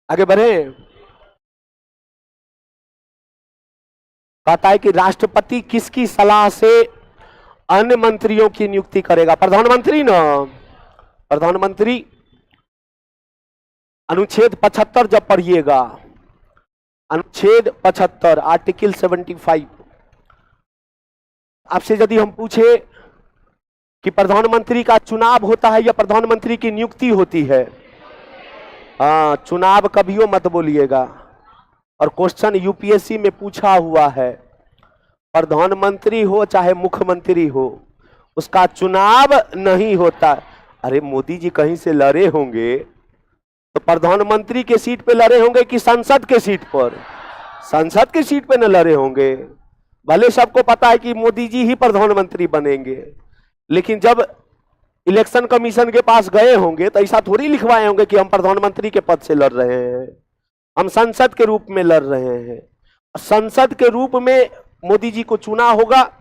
B: आगे बढ़े, कहता है कि राष्ट्रपति किसकी सलाह से अन्य मंत्रियों की नियुक्ति करेगा? प्रधानमंत्री ना। प्रधानमंत्री अनुच्छेद 75 जब पढ़िएगा, अनुच्छेद 75 आर्टिकल 75, आपसे यदि हम पूछे कि प्रधानमंत्री का चुनाव होता है या प्रधानमंत्री की नियुक्ति होती है, हाँ, चुनाव कभियो मत बोलिएगा। और क्वेश्चन यूपीएससी में पूछा हुआ है, प्रधानमंत्री हो चाहे मुख्यमंत्री हो, उसका चुनाव नहीं होता। अरे मोदी जी कहीं से लड़े होंगे तो प्रधानमंत्री के सीट पे लड़े होंगे कि संसद के सीट पर? संसद की सीट पे न लड़े होंगे। भले सबको पता है कि मोदी जी ही प्रधानमंत्री बनेंगे, लेकिन जब इलेक्शन कमीशन के पास गए होंगे तो ऐसा थोड़ी लिखवाए होंगे कि हम प्रधानमंत्री के पद से लड़ रहे हैं, हम संसद के रूप में लड़ रहे हैं। संसद के रूप में मोदी जी को चुना होगा,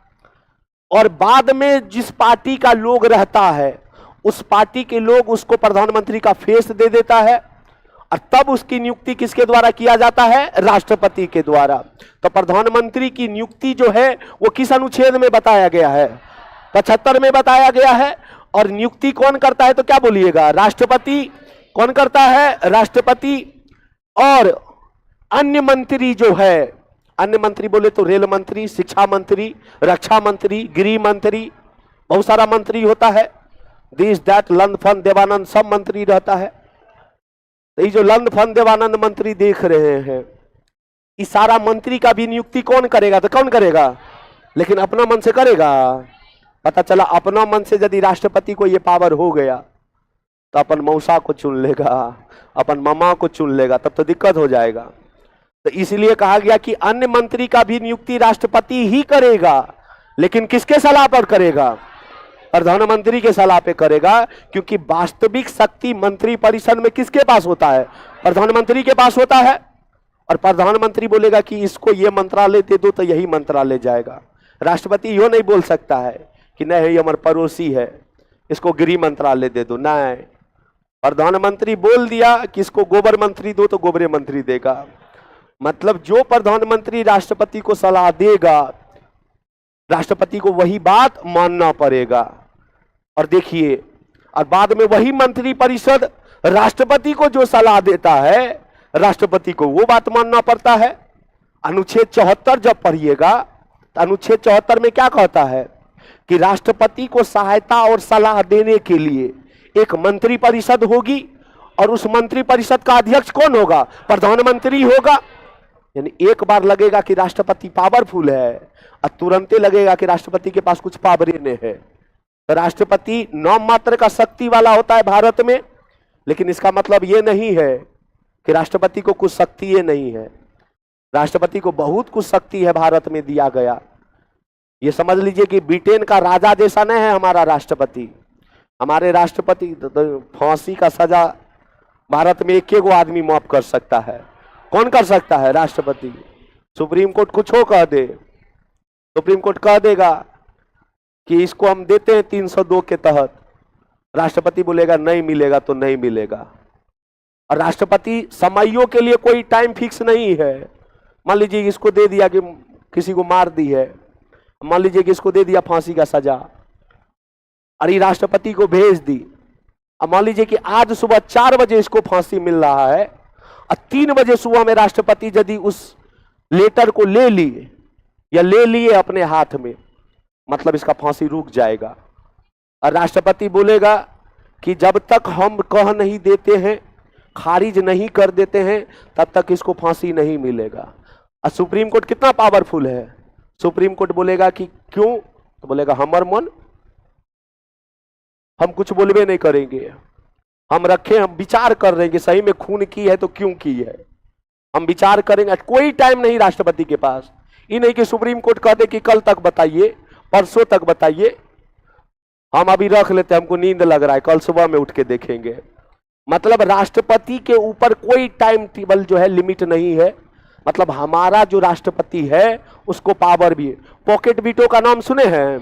B: और बाद में जिस पार्टी का लोग रहता है उस पार्टी के लोग उसको प्रधानमंत्री का फेस दे देता है, और तब उसकी नियुक्ति किसके द्वारा किया जाता है? राष्ट्रपति के द्वारा। तो प्रधानमंत्री की नियुक्ति जो है वो किस अनुच्छेद में बताया गया है? 75 में बताया गया है। और नियुक्ति कौन करता है? तो क्या बोलिएगा? राष्ट्रपति। कौन करता है? राष्ट्रपति। और अन्य मंत्री जो है, अन्य मंत्री बोले तो रेल मंत्री, शिक्षा मंत्री, रक्षा मंत्री, गृह मंत्री, बहुत सारा मंत्री होता है। दिस दैट लंद फन देवानंद, सब मंत्री रहता है। तो ये जो लंद फन देवानंद मंत्री देख रहे हैं, इस सारा मंत्री का भी नियुक्ति कौन करेगा? तो कौन करेगा? लेकिन अपना मन से करेगा। पता चला अपना मन से यदि राष्ट्रपति को ये पावर हो गया तो अपन मौसा को चुन लेगा, अपन मामा को चुन लेगा, तब तो दिक्कत हो जाएगा। तो इसलिए कहा गया कि अन्य मंत्री का भी नियुक्ति राष्ट्रपति ही करेगा, लेकिन किसके सलाह पर करेगा? प्रधानमंत्री के सलाह पे करेगा, क्योंकि वास्तविक शक्ति मंत्री परिषद में किसके पास होता है? प्रधानमंत्री के पास होता है। और प्रधानमंत्री बोलेगा कि इसको ये मंत्रालय दे दो तो यही मंत्रालय जाएगा। राष्ट्रपति यो नहीं बोल सकता है कि नहीं ये हमारा पड़ोसी है, इसको गृह मंत्रालय दे दो, नहीं। प्रधानमंत्री बोल दिया कि इसको गोबर मंत्री दो तो गोबर मंत्री देगा। मतलब जो प्रधानमंत्री राष्ट्रपति को सलाह देगा, राष्ट्रपति को वही बात मानना पड़ेगा। और देखिए, और बाद में वही मंत्री परिषद राष्ट्रपति को जो सलाह देता है, राष्ट्रपति को वो बात मानना पड़ता है। अनुच्छेद 74 जब पढ़िएगा तो अनुच्छेद 74 में क्या कहता है कि राष्ट्रपति को सहायता और सलाह देने के लिए एक मंत्री परिषद होगी, और उस मंत्री परिषद का अध्यक्ष कौन होगा? प्रधानमंत्री होगा। यानी एक बार लगेगा कि राष्ट्रपति पावरफुल है और तुरंत लगेगा कि राष्ट्रपति के पास कुछ पावरें नहीं है। तो राष्ट्रपति नाम मात्र का शक्ति वाला होता है भारत में, लेकिन इसका मतलब ये नहीं है कि राष्ट्रपति को कुछ शक्ति ये नहीं है। राष्ट्रपति को बहुत कुछ शक्ति है भारत में दिया गया। ये समझ लीजिए कि ब्रिटेन का राजा जैसा नहीं है हमारा राष्ट्रपति। हमारे राष्ट्रपति फांसी का सजा भारत में एक गो आदमी माफ कर सकता है। कौन कर सकता है? राष्ट्रपति। सुप्रीम कोर्ट कुछ हो कह दे, सुप्रीम कोर्ट कह देगा कि इसको हम देते हैं 302 के तहत, राष्ट्रपति बोलेगा नहीं मिलेगा तो नहीं मिलेगा। और राष्ट्रपति समयों के लिए कोई टाइम फिक्स नहीं है। मान लीजिए इसको दे दिया कि किसी को मार दी है, मान लीजिए कि इसको दे दिया फांसी का सजा, और ये राष्ट्रपति को भेज दी। अब मान लीजिए कि आज सुबह 4 बजे इसको फांसी मिल रहा है और 3 बजे सुबह में राष्ट्रपति यदि उस लेटर को ले लिए या ले लिए अपने हाथ में, मतलब इसका फांसी रुक जाएगा। और राष्ट्रपति बोलेगा कि जब तक हम कह नहीं देते हैं, खारिज नहीं कर देते हैं, तब तक इसको फांसी नहीं मिलेगा। और सुप्रीम कोर्ट कितना पावरफुल है? सुप्रीम कोर्ट बोलेगा कि क्यों? तो बोलेगा हमर मन, हम कुछ बोलबे नहीं करेंगे, हम रखे, हम विचार कर रहे हैं कि सही में खून की है तो क्यों की है, हम विचार करेंगे। कोई टाइम नहीं राष्ट्रपति के पास। ये नहीं कि सुप्रीम कोर्ट कह दे कि कल तक बताइए, परसों तक बताइए, हम अभी रख लेते, हमको नींद लग रहा है, कल सुबह में उठ के देखेंगे। मतलब राष्ट्रपति के ऊपर कोई टाइम टेबल जो है लिमिट नहीं है। मतलब हमारा जो राष्ट्रपति है उसको पावर भी है। पॉकेट वीटो का नाम सुने हैं?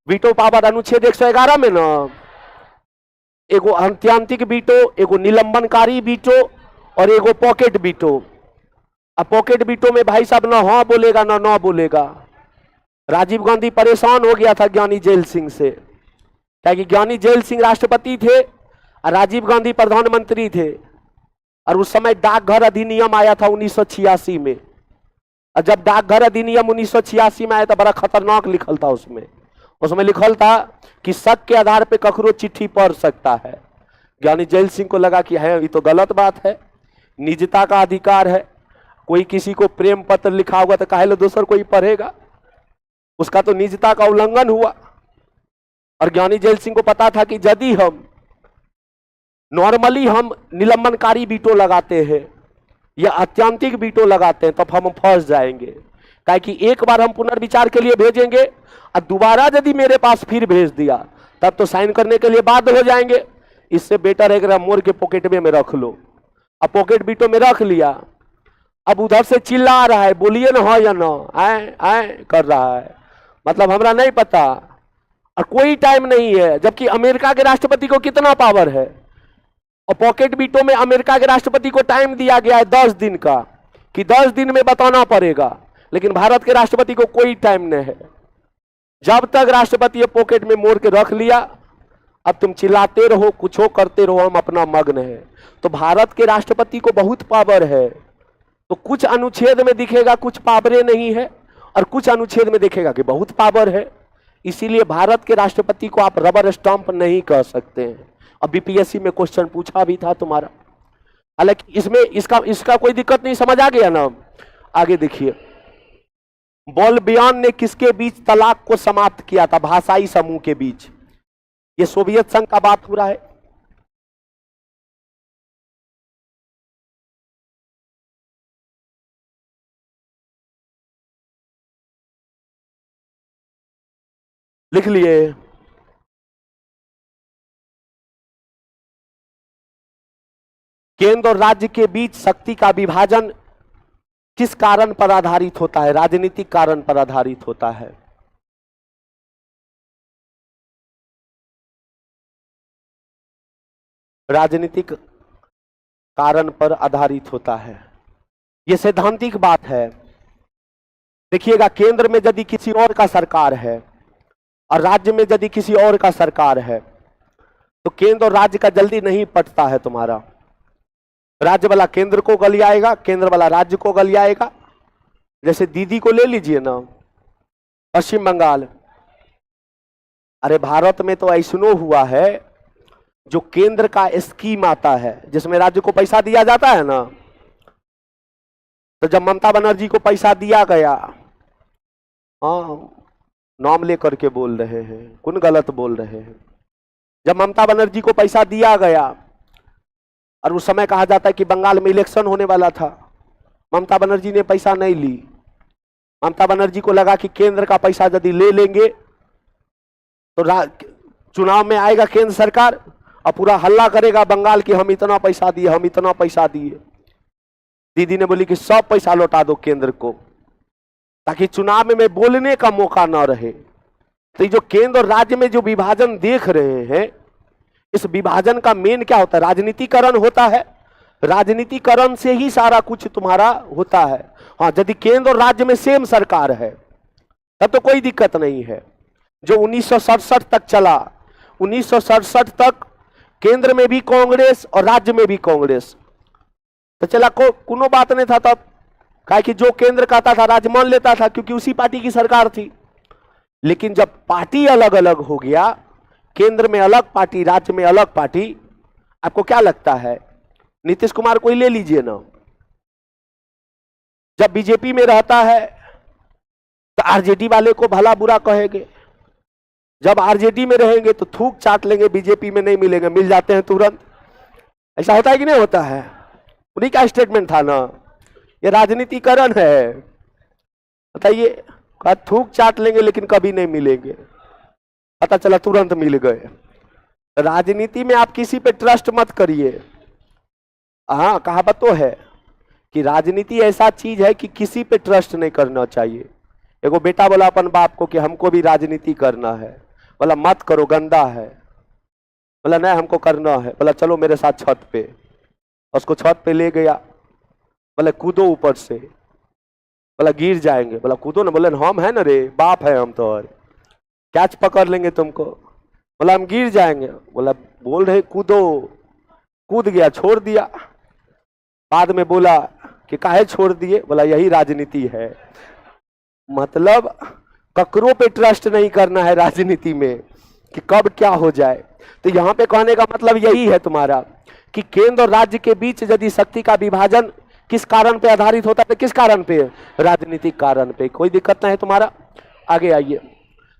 B: वीटो पावर अनुच्छेद 111 में ना, एगो अंत्यांतिक वीटो, एगो निलंबनकारी वीटो और एगो पॉकेट वीटो। अब पॉकेट वीटो में भाई साहब ना हाँ बोलेगा ना ना बोलेगा। राजीव गांधी परेशान हो गया था ज्ञानी जेल सिंह से, क्योंकि ज्ञानी जेल सिंह राष्ट्रपति थे और राजीव गांधी प्रधानमंत्री थे। और उस समय डाकघर अधिनियम आया था 1986 में। और जब डाकघर अधिनियम 1986 में आया था, बड़ा खतरनाक लिखल था उसमें। उसमें लिखल था कि शक के आधार पे ककरो चिट्ठी पढ़ सकता है। ज्ञानी जेल सिंह को लगा कि है ये तो गलत बात है, निजता का अधिकार है, कोई किसी को प्रेम पत्र लिखा होगा तो काहे लो दूसर कोई पढ़ेगा, उसका तो निजता का उल्लंघन हुआ। और ज्ञानी जेल सिंह को पता था कि यदि हम नॉर्मली हम निलंबनकारी वीटो लगाते हैं या अत्यंतिक वीटो लगाते हैं तब हम फंस जाएंगे। कि एक बार हम पुनर्विचार के लिए भेजेंगे और दोबारा यदि मेरे पास फिर भेज दिया तब तो साइन करने के लिए बाध्य हो जाएंगे। इससे बेटर है कि मोड़ के पॉकेट में रख लो। अब पॉकेट वीटो में रख लिया, अब उधर से चिल्ला रहा है बोलिए ना हाँ या ना, आए आए कर रहा है, मतलब हमरा नहीं पता और कोई टाइम नहीं है। जबकि अमेरिका के राष्ट्रपति को कितना पावर है, और पॉकेट वीटो में अमेरिका के राष्ट्रपति को टाइम दिया गया है 10 दिन का, कि 10 दिन में बताना पड़ेगा। लेकिन भारत के राष्ट्रपति को कोई टाइम नहीं है। जब तक राष्ट्रपति पॉकेट में मोड़ के रख लिया, अब तुम चिल्लाते रहो, कुछ हो करते रहो, हम अपना मग्न है। तो भारत के राष्ट्रपति को बहुत पावर है। तो कुछ अनुच्छेद में दिखेगा कुछ पावरें नहीं है, और कुछ अनुच्छेद में दिखेगा कि बहुत पावर है। इसीलिए भारत के राष्ट्रपति को आप रबर स्टाम्प नहीं कह सकते हैं। अब बीपीएससी में क्वेश्चन पूछा भी था तुम्हारा, हालांकि इसमें इसका कोई दिक्कत नहीं, समझ आ गया ना। आगे देखिए, बोल्बियान ने किसके बीच तलाक को समाप्त किया था? भाषाई समूह के बीच। ये सोवियत संघ का बात हो रहा है। लिख लिए। केंद्र और राज्य के बीच शक्ति का विभाजन किस कारण पर आधारित होता है? राजनीतिक कारण पर आधारित होता है। राजनीतिक कारण पर आधारित होता है। यह सैद्धांतिक बात है। देखिएगा, केंद्र में यदि किसी और का सरकार है और राज्य में यदि किसी और का सरकार है तो केंद्र और राज्य का जल्दी नहीं पटता है तुम्हारा। राज्य वाला केंद्र को गलियाएगा, केंद्र वाला राज्य को गलियाएगा। जैसे दीदी को ले लीजिए ना, पश्चिम बंगाल। अरे भारत में तो ऐसनो हुआ है, जो केंद्र का स्कीम आता है जिसमें राज्य को पैसा दिया जाता है ना, तो जब ममता बनर्जी को पैसा दिया गया, हाँ नाम लेकर के बोल रहे हैं, कौन गलत बोल रहे हैं। जब ममता बनर्जी को पैसा दिया गया और उस समय कहा जाता है कि बंगाल में इलेक्शन होने वाला था, ममता बनर्जी ने पैसा नहीं ली। ममता बनर्जी को लगा कि केंद्र का पैसा यदि ले लेंगे तो चुनाव में आएगा केंद्र सरकार और पूरा हल्ला करेगा बंगाल की हम इतना पैसा दिए, हम इतना पैसा दिए। दीदी ने बोली कि सब पैसा लौटा दो केंद्र को, ताकि चुनाव में बोलने का मौका ना रहे। तो जो केंद्र और राज्य में जो विभाजन देख रहे हैं, इस विभाजन का मेन क्या होता है? राजनीतिकरण होता है। राजनीतिकरण से ही सारा कुछ तुम्हारा होता है। हाँ, यदि केंद्र और राज्य में सेम सरकार है तब तो कोई दिक्कत नहीं है। जो 1967 तक चला, 1967 तक केंद्र में भी कांग्रेस और राज्य में भी कांग्रेस, तो चला कोनो बात नहीं था तब, काहे कि जो केंद्र कहता था राज्य मान लेता था, क्योंकि उसी पार्टी की सरकार थी। लेकिन जब पार्टी अलग अलग हो गया, केंद्र में अलग पार्टी, राज्य में अलग पार्टी, आपको क्या लगता है? नीतीश कुमार को ही ले लीजिए ना, जब बीजेपी में रहता है तो आरजेडी वाले को भला बुरा कहेंगे, जब आरजेडी में रहेंगे तो थूक चाट लेंगे, बीजेपी में नहीं मिलेंगे, मिल जाते हैं तुरंत। ऐसा होता है कि नहीं होता है? उन्हीं का स्टेटमेंट था ना, ये राजनीतिकरण है। बताइए, कहा थूक चाट लेंगे लेकिन कभी नहीं मिलेंगे, पता चला तुरंत मिल गए। राजनीति में आप किसी पे ट्रस्ट मत करिए। हाँ, कहावत तो है कि राजनीति ऐसा चीज है कि किसी पे ट्रस्ट नहीं करना चाहिए। एगो बेटा बोला अपन बाप को कि हमको भी राजनीति करना है, बोला मत करो, गंदा है। बोला नहीं हमको करना है, बोला चलो मेरे साथ छत पे। उसको छत पे ले गया, बोले कूदो ऊपर से, बोला गिर जाएंगे, बोला कूदो ना, बोले हम है ना रे, बाप है हम तो, और कैच पकड़ लेंगे तुमको। बोला हम गिर जाएंगे, बोला बोल रहे कूदो, कूद गया, छोड़ दिया। बाद में बोला कि काहे छोड़ दिए, बोला यही राजनीति है। मतलब ककरों पे ट्रस्ट नहीं करना है राजनीति में कि कब क्या हो जाए। तो यहां पे कहने का मतलब यही है तुम्हारा कि केंद्र और राज्य के बीच यदि शक्ति का विभाजन किस कारण पे आधारित होता है? किस कारण पे? राजनीतिक कारण पे। कोई दिक्कत नहीं है तुम्हारा। आगे आइए।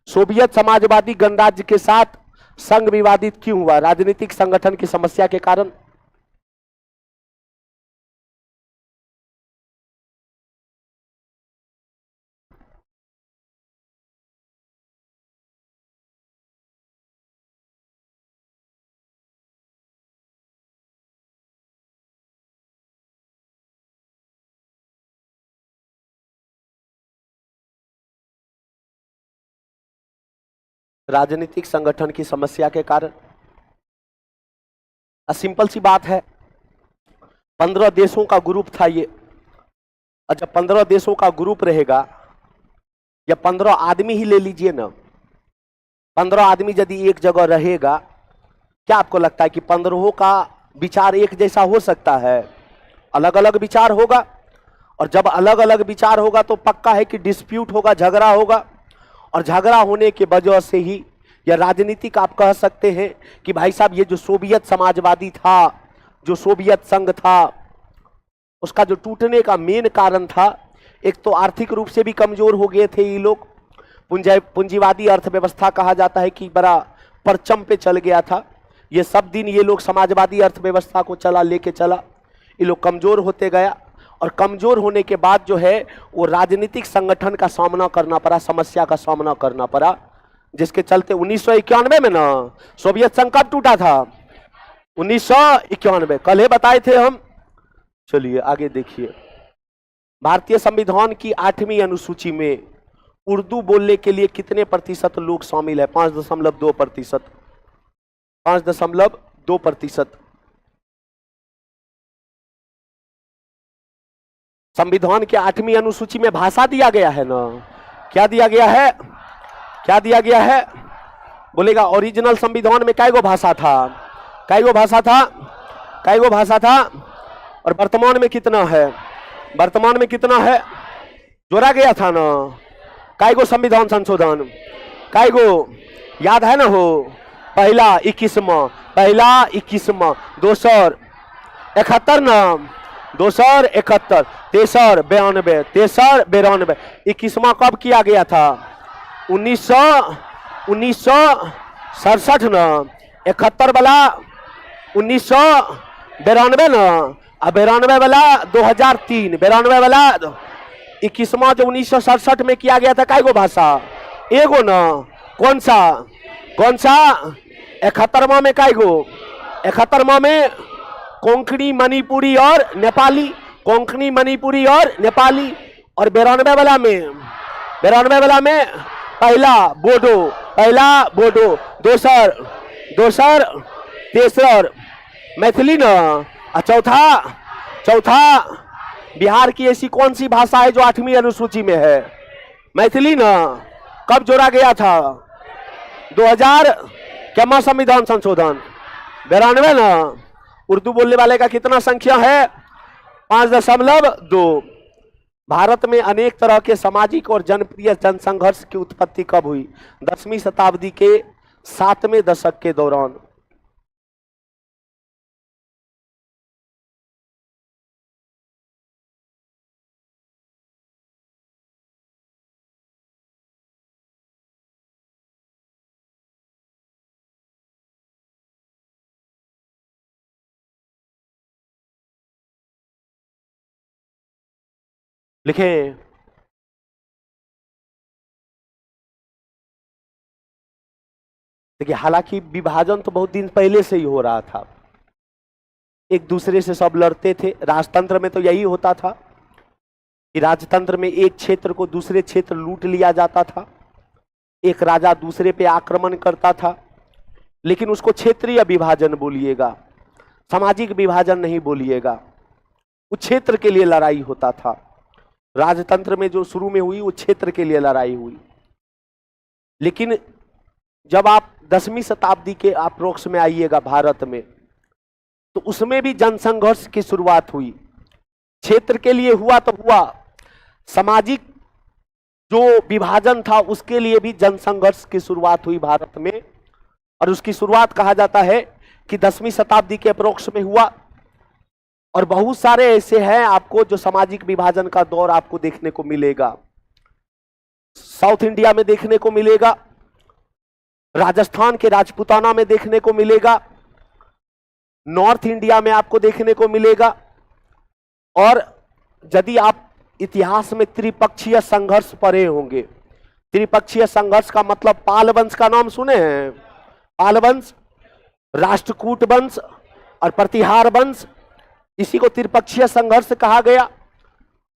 B: सोवियत समाजवादी गणराज्य के साथ संघ विवादित क्यों हुआ? राजनीतिक संगठन की समस्या के कारण। राजनीतिक संगठन की समस्या के कारण। सिंपल सी बात है, 15 देशों का ग्रुप था ये, और जब 15 देशों का ग्रुप रहेगा, या 15 आदमी ही ले लीजिए ना, 15 आदमी यदि एक जगह रहेगा, क्या आपको लगता है कि 15 का विचार एक जैसा हो सकता है? अलग अलग विचार होगा, और जब अलग अलग विचार होगा तो पक्का है कि डिस्प्यूट होगा, झगड़ा होगा, और झगड़ा होने के वजह से ही या राजनीतिक आप कह सकते हैं कि भाई साहब ये जो सोवियत समाजवादी था, जो सोवियत संघ था, उसका जो टूटने का मेन कारण था, एक तो आर्थिक रूप से भी कमजोर हो गए थे ये लोग। पूंजीवादी अर्थव्यवस्था कहा जाता है कि बड़ा परचम पे चल गया था। ये सब दिन ये लोग समाजवादी अर्थव्यवस्था को लेके चला, ये लोग कमजोर होते गया, और कमजोर होने के बाद जो है वो राजनीतिक संगठन का सामना करना पड़ा, समस्या का सामना करना पड़ा। जिसके चलते 1991 में ना सोवियत संघ कब टूटा था? 1991। कल ही बताए थे हम। चलिए आगे देखिए, भारतीय संविधान की 8वीं अनुसूची में उर्दू बोलने के लिए कितने प्रतिशत लोग शामिल है? 5.2%। 5.2%। संविधान के 8वीं अनुसूची में भाषा दिया गया है ना, क्या दिया गया है? क्या दिया गया है? बोलेगा ओरिजिनल संविधान में कै गो भाषा था? कै गो भाषा था? कै गो भाषा था? और वर्तमान में कितना है? वर्तमान में कितना है? जोड़ा गया था ना। कै गो संविधान संशोधन? कै गो याद है ना हो? पहला 21वां, पहला 21वां, दोसर 71 ना, दोसर 71, तेसर 92, तेसर 92, 21वां कब किया गया था? 1967 ना। 71 वाला 1992 ना, और 92 वाला 2003, 92 वाला 21वां जो 1967 में किया गया था, कै गो भाषा? एगो ना। कौन सा? कौन सा? 71वां में कै गो? 71वां में कोंकणी, मणिपुरी और नेपाली। कोंकणी, मणिपुरी और नेपाली। और 92 वाला में, 92 वाला में पहला बोडो, पहला बोडो, दोसर, दोसर, तेसर मैथिली ना, और चौथा, चौथा बिहार की ऐसी कौन सी भाषा है जो 8वीं अनुसूची में है? मैथिली ना। कब जोड़ा गया था? 2000 क्या संविधान संशोधन? 92 ना। उर्दू बोलने वाले का कितना संख्या है? 5.2। भारत में अनेक तरह के सामाजिक और जनप्रिय जनसंघर्ष की उत्पत्ति कब हुई? 10वीं शताब्दी के 7वें दशक के दौरान। लिखें। देखिए, हालांकि विभाजन तो बहुत दिन पहले से ही हो रहा था, एक दूसरे से सब लड़ते थे। राजतंत्र में तो यही होता था कि राजतंत्र में एक क्षेत्र को दूसरे क्षेत्र लूट लिया जाता था, एक राजा दूसरे पे आक्रमण करता था। लेकिन उसको क्षेत्रीय विभाजन बोलिएगा, सामाजिक विभाजन नहीं बोलिएगा। उस क्षेत्र के लिए लड़ाई होता था। राजतंत्र में जो शुरू में हुई वो क्षेत्र के लिए लड़ाई हुई। लेकिन जब आप 10वीं शताब्दी के अप्रोक्स में आइएगा भारत में, तो उसमें भी जनसंघर्ष की शुरुआत हुई। क्षेत्र के लिए हुआ तो हुआ, सामाजिक जो विभाजन था उसके लिए भी जनसंघर्ष की शुरुआत हुई भारत में। और उसकी शुरुआत कहा जाता है कि 10वीं शताब्दी के अप्रोक्स में हुआ। और बहुत सारे ऐसे हैं आपको जो सामाजिक विभाजन का दौर आपको देखने को मिलेगा। साउथ इंडिया में देखने को मिलेगा, राजस्थान के राजपूताना में देखने को मिलेगा, नॉर्थ इंडिया में आपको देखने को मिलेगा। और यदि आप इतिहास में त्रिपक्षीय संघर्ष पढ़े होंगे, त्रिपक्षीय संघर्ष का मतलब पाल वंश का नाम सुने हैं? पाल वंश, राष्ट्रकूट वंश और प्रतिहार वंश, इसी को त्रिपक्षीय संघर्ष कहा गया।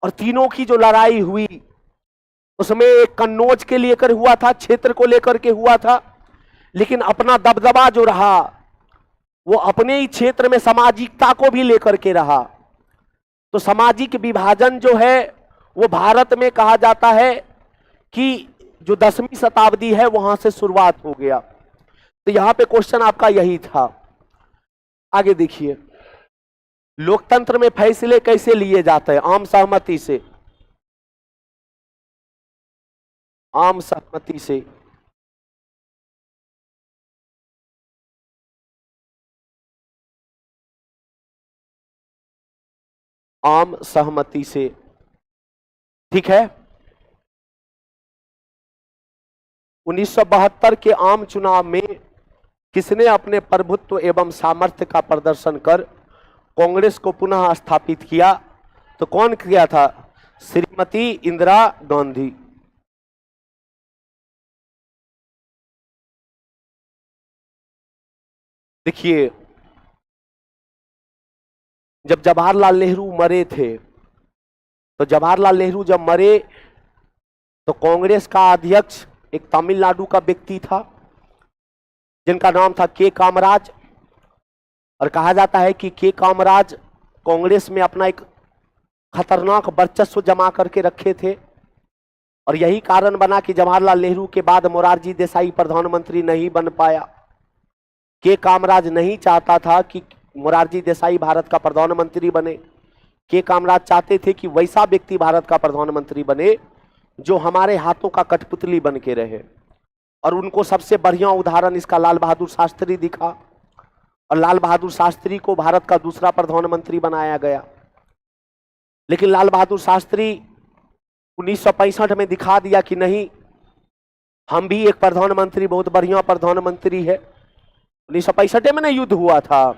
B: और तीनों की जो लड़ाई हुई उसमें एक कन्नौज के लेकर हुआ था, क्षेत्र को लेकर के हुआ था। लेकिन अपना दबदबा जो रहा वो अपने ही क्षेत्र में सामाजिकता को भी लेकर के रहा। तो सामाजिक विभाजन जो है वो भारत में कहा जाता है कि जो 10वीं शताब्दी है वहां से शुरुआत हो गया। तो यहां पे क्वेश्चन आपका यही था। आगे देखिए, लोकतंत्र में फैसले कैसे लिए जाते हैं? आम सहमति से। आम सहमति से। आम सहमति से, ठीक है। 1972 के आम चुनाव में किसने अपने प्रभुत्व एवं सामर्थ्य का प्रदर्शन कर कांग्रेस को पुनः स्थापित किया? तो कौन किया था? श्रीमती इंदिरा गांधी। देखिए, जब जवाहरलाल नेहरू मरे थे, तो जवाहरलाल नेहरू जब मरे तो कांग्रेस का अध्यक्ष एक तमिलनाडु का व्यक्ति था जिनका नाम था के कामराज। और कहा जाता है कि के कामराज कांग्रेस में अपना एक खतरनाक वर्चस्व जमा करके रखे थे, और यही कारण बना कि जवाहरलाल नेहरू के बाद मोरारजी देसाई प्रधानमंत्री नहीं बन पाया। के कामराज नहीं चाहता था कि मोरारजी देसाई भारत का प्रधानमंत्री बने। के कामराज चाहते थे कि वैसा व्यक्ति भारत का प्रधानमंत्री बने जो हमारे हाथों का कठपुतली बन के रहे। और उनको सबसे बढ़िया उदाहरण इसका लाल बहादुर शास्त्री दिखा, और लाल बहादुर शास्त्री को भारत का दूसरा प्रधानमंत्री बनाया गया। लेकिन लाल बहादुर शास्त्री 1965 में दिखा दिया कि नहीं, हम भी एक प्रधानमंत्री, बहुत बढ़िया प्रधानमंत्री है। 1965 में ना युद्ध हुआ था,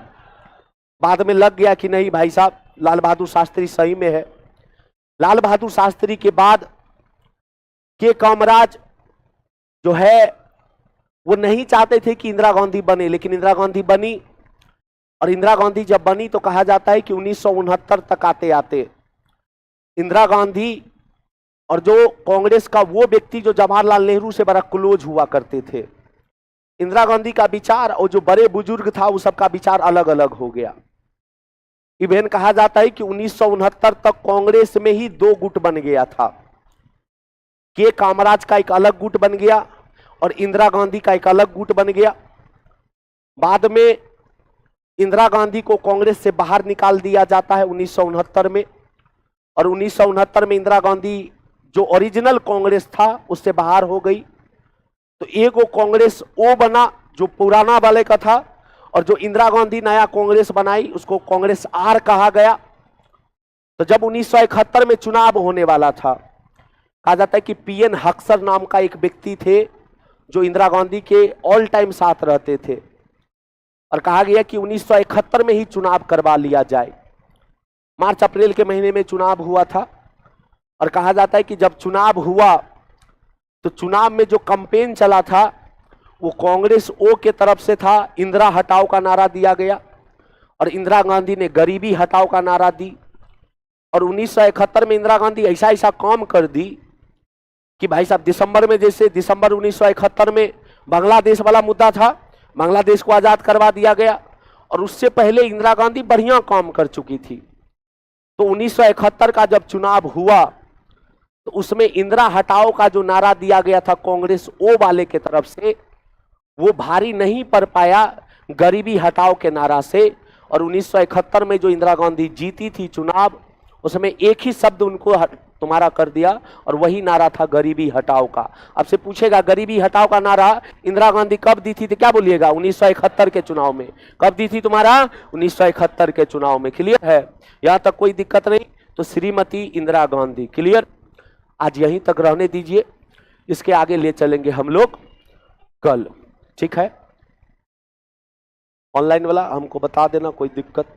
B: बाद में लग गया कि नहीं भाई साहब लाल बहादुर शास्त्री सही में है। लाल बहादुर शास्त्री के बाद के कामराज जो है वो नहीं चाहते थे कि इंदिरा गांधी बने, लेकिन इंदिरा गांधी बनी। और इंदिरा गांधी जब बनी तो कहा जाता है कि 1969 तक आते आते इंदिरा गांधी और जो कांग्रेस का वो व्यक्ति जो जवाहरलाल नेहरू से बड़ा क्लोज हुआ करते थे, इंदिरा गांधी का विचार और जो बड़े बुजुर्ग था वो सबका विचार अलग अलग हो गया। इवन कहा जाता है कि 1969 तक कांग्रेस में ही दो गुट बन गया था। के कामराज का एक अलग गुट बन गया और इंदिरा गांधी का एक अलग गुट बन गया। बाद में इंदिरा गांधी को कांग्रेस से बाहर निकाल दिया जाता है 1969 में, और 1969 में इंदिरा गांधी जो ओरिजिनल कांग्रेस था उससे बाहर हो गई। तो एक वो कांग्रेस ओ बना जो पुराना वाले का था, और जो इंदिरा गांधी नया कांग्रेस बनाई उसको कांग्रेस आर कहा गया। तो जब 1971 में चुनाव होने वाला था, कहा जाता है कि पीएन हक्सर नाम का एक व्यक्ति थे जो इंदिरा गांधी के ऑल टाइम साथ रहते थे, और कहा गया कि 1971 में ही चुनाव करवा लिया जाए। मार्च अप्रैल के महीने में चुनाव हुआ था, और कहा जाता है कि जब चुनाव हुआ तो चुनाव में जो कैंपेन चला था वो कांग्रेस ओ के तरफ से था। इंदिरा हटाओ का नारा दिया गया, और इंदिरा गांधी ने गरीबी हटाओ का नारा दी। और 1971 में इंदिरा गांधी ऐसा ऐसा काम कर दी कि भाई साहब दिसंबर में, जैसे दिसंबर 1971 में बांग्लादेश वाला मुद्दा था, बांग्लादेश को आज़ाद करवा दिया गया, और उससे पहले इंदिरा गांधी बढ़िया काम कर चुकी थी। तो 1971 का जब चुनाव हुआ तो उसमें इंदिरा हटाओ का जो नारा दिया गया था कांग्रेस ओ वाले के तरफ से, वो भारी नहीं पड़ पाया गरीबी हटाओ के नारा से। और 1971 में जो इंदिरा गांधी जीती थी चुनाव, उसमें एक ही शब्द उनको तुम्हारा कर दिया, और वही नारा था गरीबी हटाओ का। आपसे पूछेगा गरीबी हटाओ का नारा इंदिरा गांधी कब दी थी तो क्या बोलिएगा? 1971 के चुनाव में। कब दी थी तुम्हारा? 1971 के चुनाव में। क्लियर है? यहां तक कोई दिक्कत नहीं? तो श्रीमती इंदिरा गांधी। क्लियर? आज यहीं तक रहने दीजिए, इसके आगे ले चलेंगे हम लोग कल। ठीक है? ऑनलाइन वाला हमको बता देना, कोई दिक्कत